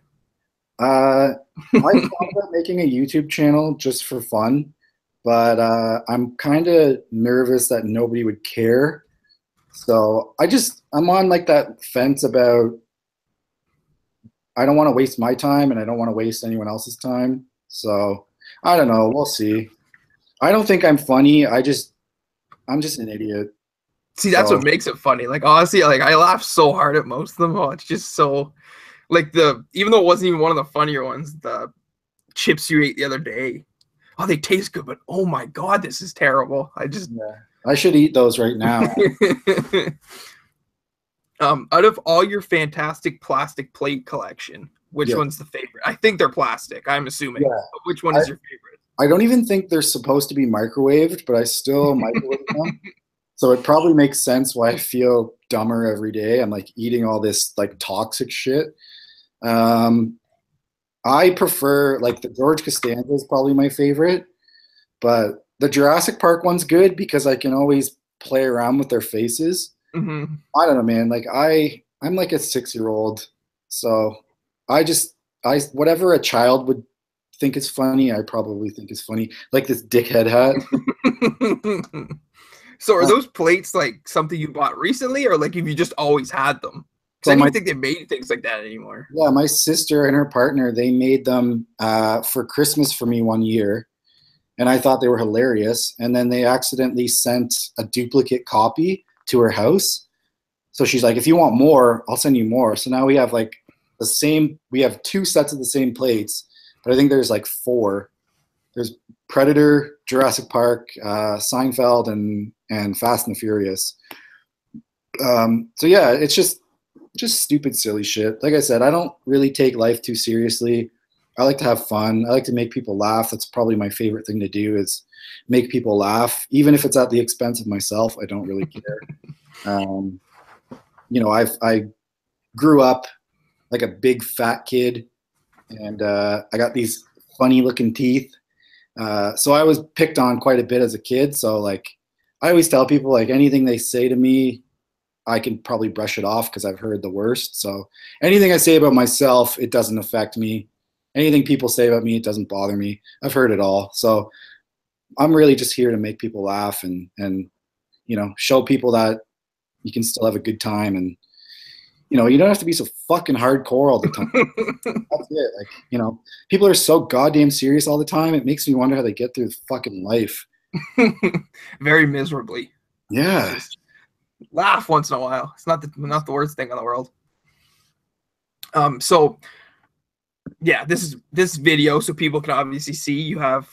I thought about making a YouTube channel just for fun, but I'm kind of nervous that nobody would care. So I'm on like that fence about, I don't want to waste my time and I don't want to waste anyone else's time. So I don't know. We'll see. I don't think I'm funny. I'm just an idiot. See, that's what makes it funny. Like, honestly, like I laugh so hard at most of them. Oh, it's just so, like, even though it wasn't even one of the funnier ones, the chips you ate the other day. Oh, they taste good, but oh my God, this is terrible. I should eat those right now. Out of all your fantastic plastic plate collection, which one's the favorite? I think they're plastic, I'm assuming. Yeah. But which one is your favorite? I don't even think they're supposed to be microwaved, but I still microwave them. So it probably makes sense why I feel dumber every day. I'm like eating all this like toxic shit. I prefer, like, the George Costanza is probably my favorite, but the Jurassic Park one's good because I can always play around with their faces. Mm-hmm. I don't know, man. Like I'm like a 6-year-old, so whatever a child would think is funny, I probably think is funny. Like this dickhead hat. So are those plates like something you bought recently, or like have you just always had them? Because I don't think they made things like that anymore. Yeah, my sister and her partner, they made them for Christmas for me one year, and I thought they were hilarious. And then they accidentally sent a duplicate copy to her house. So she's like, if you want more, I'll send you more. So now we have like we have 2 sets of the same plates, but I think there's like 4. There's Predator, Jurassic Park, Seinfeld, and Fast and the Furious. So yeah, it's just stupid, silly shit. Like I said, I don't really take life too seriously. I like to have fun. I like to make people laugh. That's probably my favorite thing to do, is make people laugh, even if it's at the expense of myself. I don't really care. I grew up like a big fat kid, and I got these funny looking teeth. So I was picked on quite a bit as a kid. So like, I always tell people, like, anything they say to me, I can probably brush it off because I've heard the worst. So anything I say about myself, it doesn't affect me. Anything people say about me, it doesn't bother me. I've heard it all. So I'm really just here to make people laugh and show people that you can still have a good time. And, you don't have to be so fucking hardcore all the time. That's it. Like, people are so goddamn serious all the time. It makes me wonder how they get through fucking life. Very miserably. Yeah. Just laugh once in a while. It's not the worst thing in the world. So yeah, this video, so people can obviously see you have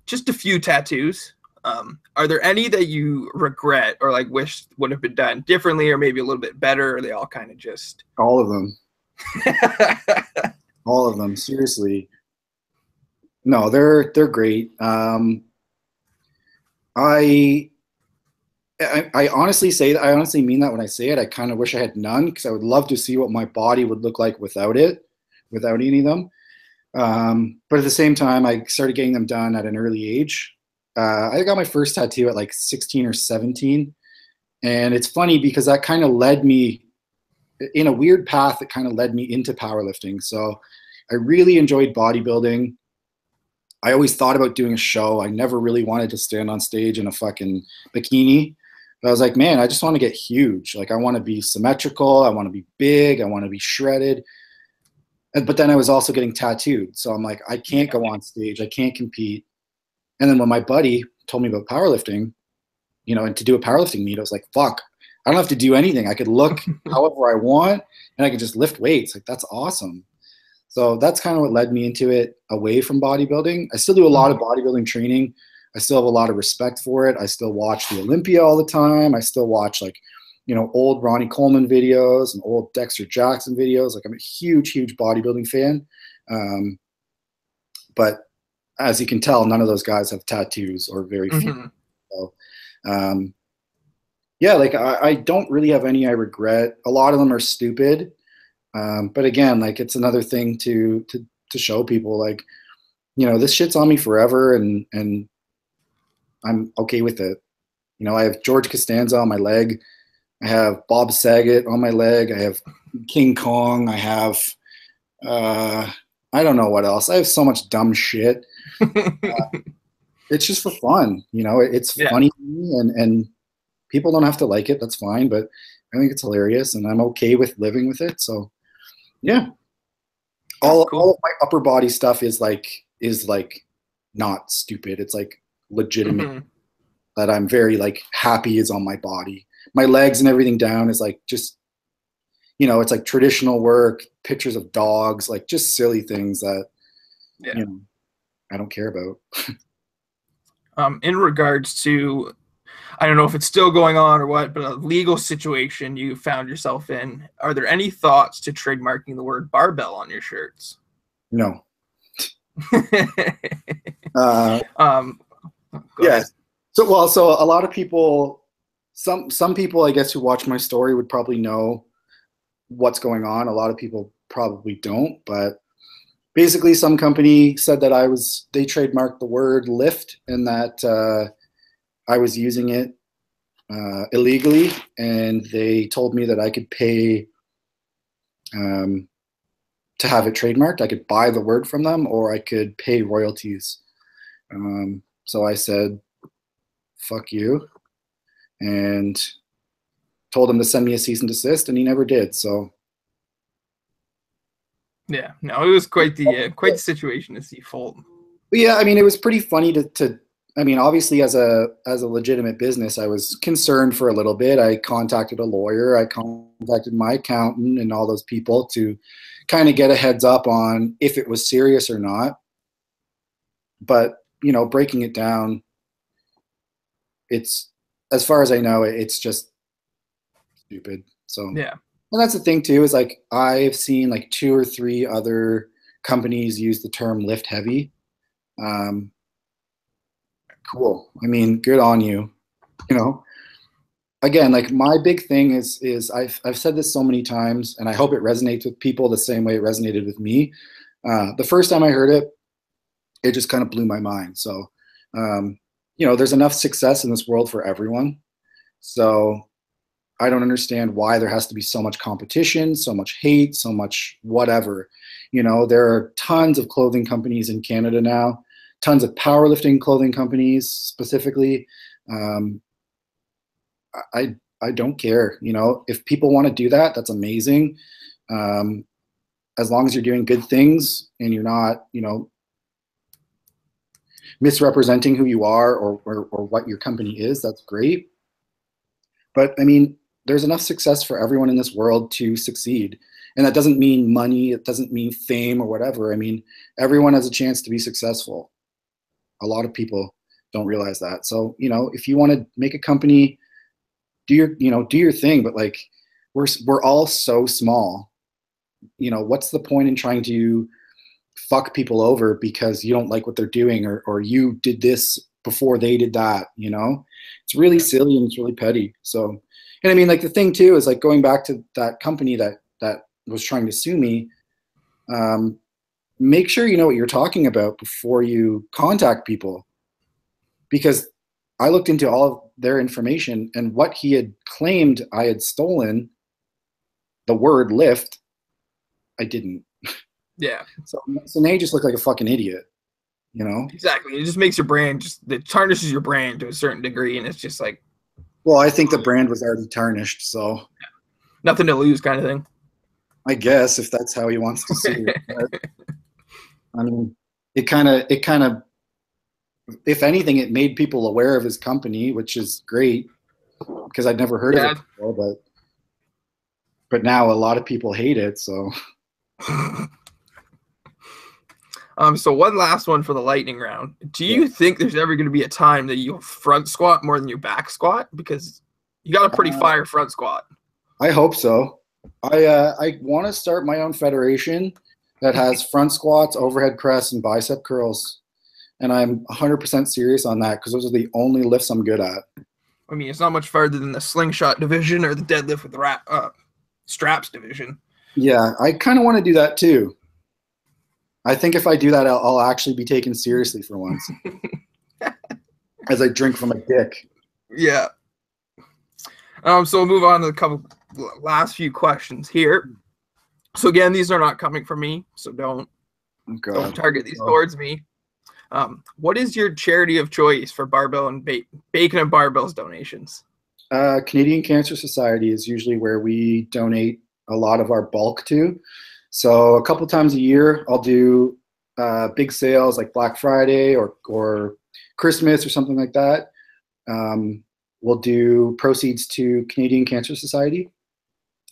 just a few tattoos. Are there any that you regret or like wish would have been done differently or maybe a little bit better? Or are they all kind of just all of them? All of them, seriously. No, they're great. I honestly say that. I honestly mean that when I say it. I kind of wish I had none because I would love to see what my body would look like without any of them. But at the same time, I started getting them done at an early age. I got my first tattoo at like 16 or 17. And it's funny because that kind of led me in a weird path that kind of led me into powerlifting. So I really enjoyed bodybuilding. I always thought about doing a show. I never really wanted to stand on stage in a fucking bikini. But I was like, man, I just want to get huge. Like, I want to be symmetrical. I want to be big. I want to be shredded. But then I was also getting tattooed. So I'm like, I can't go on stage. I can't compete. And then when my buddy told me about powerlifting, and to do a powerlifting meet, I was like, fuck, I don't have to do anything. I could look however I want and I could just lift weights. Like, that's awesome. So that's kind of what led me into it away from bodybuilding. I still do a lot of bodybuilding training. I still have a lot of respect for it. I still watch the Olympia all the time. I still watch old Ronnie Coleman videos and old Dexter Jackson videos. Like, I'm a huge, huge bodybuilding fan. But as you can tell, none of those guys have tattoos or very few. So, yeah, like I don't really have any I regret. A lot of them are stupid. But again, like, it's another thing to show people, like, this shit's on me forever and I'm okay with it. I have George Costanza on my leg. I have Bob Saget on my leg. I have King Kong. I have, I don't know what else. I have so much dumb shit. It's just for fun. It's funny to me and people don't have to like it. That's fine. But I think it's hilarious and I'm okay with living with it. So yeah, all of my upper body stuff is like not stupid. It's like legitimate that I'm very like happy is on my body. My legs and everything down is like just, it's like traditional work, pictures of dogs, like just silly things that, I don't care about. In regards to, I don't know if it's still going on or what, but a legal situation you found yourself in, are there any thoughts to trademarking the word barbell on your shirts? No. Yeah. So a lot of people, some people, I guess, who watch my story would probably know what's going on. A lot of people probably don't, but basically some company said that they trademarked the word lift and that I was using it illegally, and they told me that I could pay to have it trademarked. I could buy the word from them or I could pay royalties. So I said, fuck you, and told him to send me a cease and desist, and he never did. So yeah, no, it was quite the situation to see Fulton. But yeah, I mean, it was pretty funny to I mean, obviously as a legitimate business, I was concerned for a little bit. I contacted a lawyer, I contacted my accountant and all those people to kind of get a heads up on if it was serious or not. But, breaking it down, it's, as far as I know, it's just stupid. So yeah. And that's the thing too, is like I've seen like 2 or 3 other companies use the term lift heavy. Cool. I mean, good on you. Again, like my big thing is I've said this so many times, and I hope it resonates with people the same way it resonated with me. The first time I heard it, it just kind of blew my mind. So, there's enough success in this world for everyone. So I don't understand why there has to be so much competition, so much hate, so much whatever. There are tons of clothing companies in Canada now, tons of powerlifting clothing companies specifically. I I don't care. You know, if people want to do that, that's amazing. As long as you're doing good things and you're not, you know, misrepresenting who you are or what your company is, that's great. But I mean, there's enough success for everyone in this world to succeed. And that doesn't mean money, it doesn't mean fame or whatever. I mean, everyone has a chance to be successful. A lot of people don't realize that. So, you know, if you want to make a company, do your thing, but like we're all so small. You know, what's the point in trying to fuck people over because you don't like what they're doing or you did this before they did that, you know? It's really silly and it's really petty. So, and I mean, like the thing too is like going back to that company that was trying to sue me, make sure you know what you're talking about before you contact people, because I looked into all of their information and what he had claimed I had stolen, the word lift, I didn't. Yeah. So now you just look like a fucking idiot, you know? Exactly. It just makes your brand, it tarnishes your brand to a certain degree, and it's just like. Well, I think the brand was already tarnished, so. Nothing to lose kind of thing. I guess if that's how he wants to see it. I mean, it kind of, if anything, it made people aware of his company, which is great because I'd never heard of it before, but now a lot of people hate it, so. So one last one for the lightning round. Do you think there's ever going to be a time that you front squat more than you back squat? Because you got a pretty fire front squat. I hope so. I want to start my own federation that has front squats, overhead press, and bicep curls. And I'm 100% serious on that because those are the only lifts I'm good at. I mean, it's not much farther than the slingshot division or the deadlift with straps division. Yeah, I kind of want to do that too. I think if I do that, I'll actually be taken seriously for once. As I drink from a dick. Yeah. So we'll move on to the couple last few questions here. So again, these are not coming from me, so don't target these towards me. What is your charity of choice for barbell and bacon and barbells donations? Canadian Cancer Society is usually where we donate a lot of our bulk to. So a couple times a year, I'll do big sales like Black Friday or Christmas or something like that. We'll do proceeds to Canadian Cancer Society.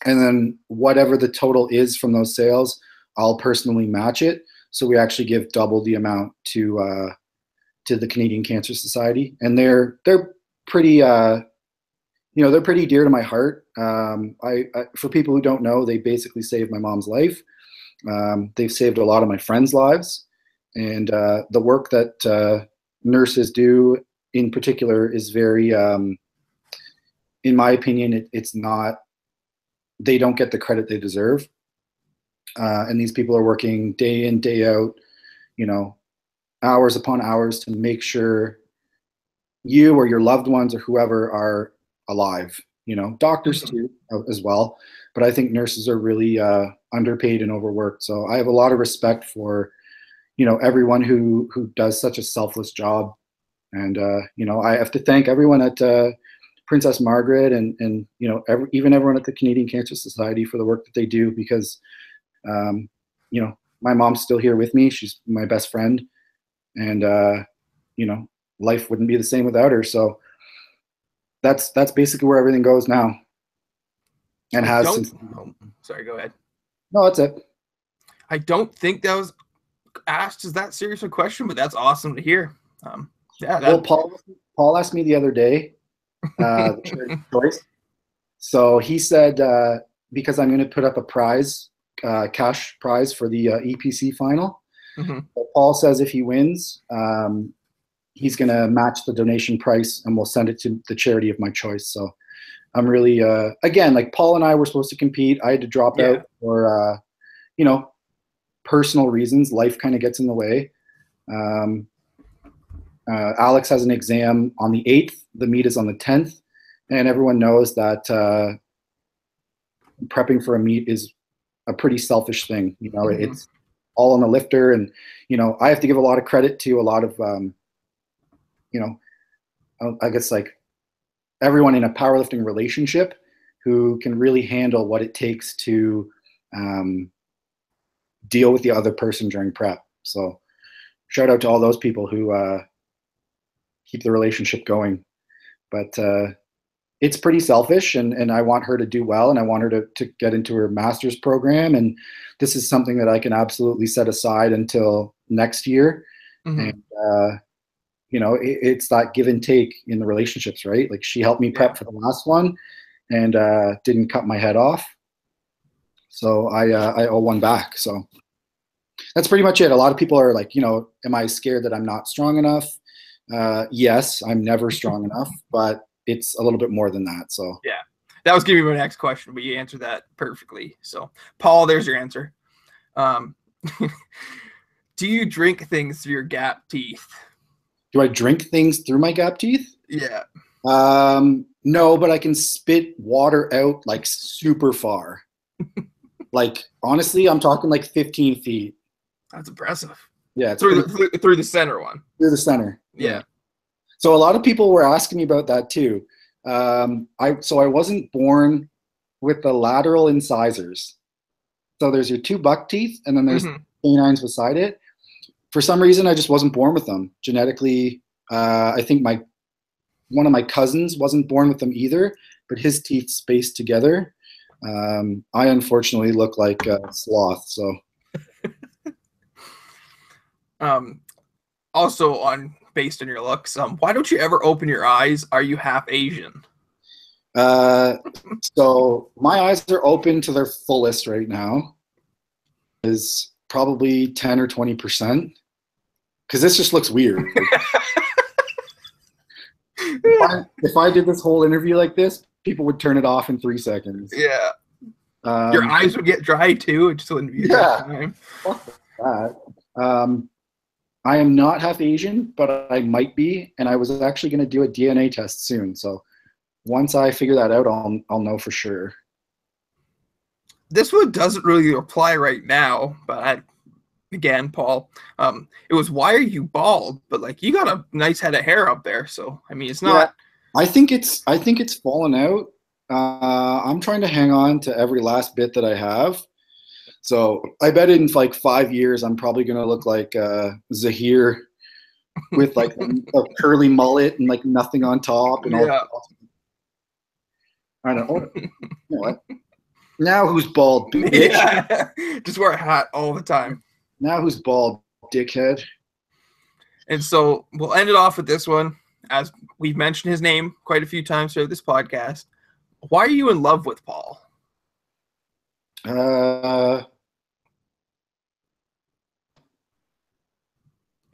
And then whatever the total is from those sales, I'll personally match it. So we actually give double the amount to the Canadian Cancer Society. And they're pretty, they're pretty dear to my heart. For people who don't know, they basically saved my mom's life. They've saved a lot of my friends' lives. And the work that nurses do in particular is very, in my opinion, it's not, they don't get the credit they deserve. And these people are working day in, day out, hours upon hours to make sure you or your loved ones or whoever are alive. Doctors too as well. But I think nurses are really underpaid and overworked. So I have a lot of respect for, everyone who does such a selfless job. And, I have to thank everyone at Princess Margaret and even everyone at the Canadian Cancer Society for the work that they do, because my mom's still here with me. She's my best friend, and life wouldn't be the same without her. So that's basically where everything goes now, and has since. Sorry, go ahead. No, that's it. I don't think that was asked as that serious a question, but that's awesome to hear. Well, Paul asked me the other day, the charity choice. So he said, because I'm going to put up a prize, cash prize for the EPC final. Mm-hmm. Paul says if he wins, he's going to match the donation price and we'll send it to the charity of my choice. So I'm really, again, like Paul and I were supposed to compete. I had to drop out for, personal reasons. Life kind of gets in the way. Alex has an exam on the 8th. The meet is on the 10th. And everyone knows that prepping for a meet is a pretty selfish thing. Mm-hmm. It's all on the lifter. And, I have to give a lot of credit to a lot of, I guess like everyone in a powerlifting relationship who can really handle what it takes to deal with the other person during prep. So shout out to all those people who keep the relationship going. But it's pretty selfish, and I want her to do well, and I want her to get into her master's program. And this is something that I can absolutely set aside until next year. Mm-hmm. And, it's that give and take in the relationships, right? Like, she helped me prep for the last one and didn't cut my head off. So I owe one back. So that's pretty much it. A lot of people are like, am I scared that I'm not strong enough? Yes, I'm never strong enough, but it's a little bit more than that. So yeah, that was going to be my next question, but you answered that perfectly. So Paul, there's your answer. Do you drink things through your gap teeth? Do I drink things through my gap teeth? Yeah. No, but I can spit water out like super far. Like, honestly, I'm talking like 15 feet. That's impressive. Yeah, it's through the center one. Through the center. Yeah. So a lot of people were asking me about that too. I wasn't born with the lateral incisors. So there's your two buck teeth, and then there's canines beside it. For some reason, I just wasn't born with them genetically. I think one of my cousins wasn't born with them either, but his teeth spaced together. I unfortunately look like a sloth. So. Also based on your looks, why don't you ever open your eyes? Are you half Asian? So my eyes are open to their fullest right now. Is probably 10 or 20%. Because this just looks weird. If I did this whole interview like this, people would turn it off in 3 seconds. Yeah. Your eyes would get dry too. It just wouldn't be time. Fuck that. I am not half Asian, but I might be, and I was actually going to do a DNA test soon. So once I figure that out, I'll know for sure. This one doesn't really apply right now, but again, Paul, it was, why are you bald? But like, you got a nice head of hair up there, so I mean, it's not. Yeah, I think it's fallen out. I'm trying to hang on to every last bit that I have. So I bet in like 5 years, I'm probably going to look like Zahir with like a curly mullet and like nothing on top. And all. I don't know. You know what? Now who's bald, bitch? Yeah. Just wear a hat all the time. Now who's bald, dickhead? And so we'll end it off with this one. As we've mentioned his name quite a few times throughout this podcast. Why are you in love with Paul? Oh,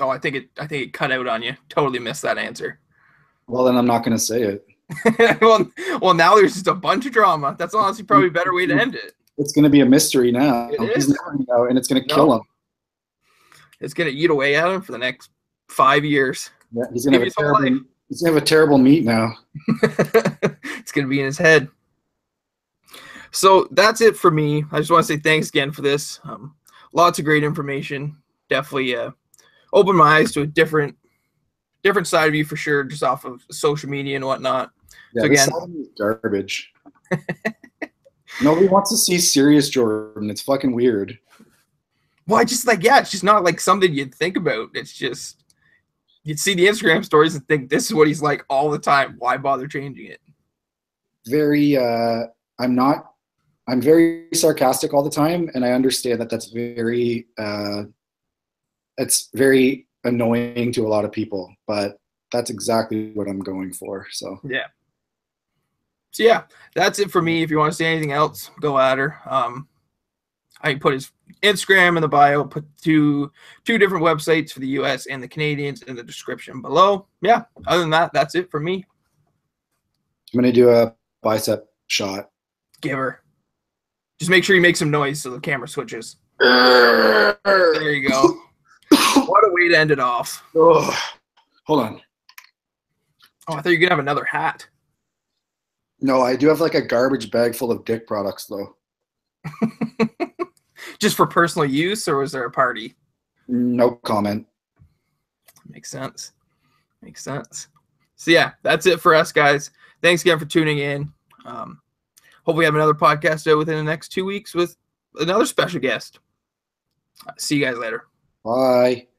I think it cut out on you. Totally missed that answer. Well, then I'm not going to say it. well, now there's just a bunch of drama. That's honestly probably a better way to end it. It's going to be a mystery now. It is. He's never going to know, and it's going to kill him. It's going to eat away at him for the next 5 years. Yeah, he's going to have a terrible meat now. It's going to be in his head. So that's it for me. I just want to say thanks again for this. Lots of great information. Definitely opened my eyes to a different side of you for sure, just off of social media and whatnot. Yeah, so again, this is garbage. Nobody wants to see serious Jordan. It's fucking weird. Well, it's just not like something you'd think about. It's just, you'd see the Instagram stories and think this is what he's like all the time. Why bother changing it? I'm very sarcastic all the time, and I understand that that's very annoying to a lot of people, but that's exactly what I'm going for. So yeah, that's it for me. If you want to say anything else, go at her. I put his Instagram in the bio, put two different websites for the US and the Canadians in the description below. Yeah, other than that, that's it for me. I'm going to do a bicep shot. Give her. Just make sure you make some noise so the camera switches. There you go. What a way to end it off. Oh, hold on. Oh, I thought you were going to have another hat. No, I do have like a garbage bag full of dick products, though. Just for personal use, or was there a party? No comment. Makes sense. So yeah, that's it for us, guys. thanks again for tuning in. Hope we have another podcast out within the next 2 weeks with another special guest. See you guys later. Bye.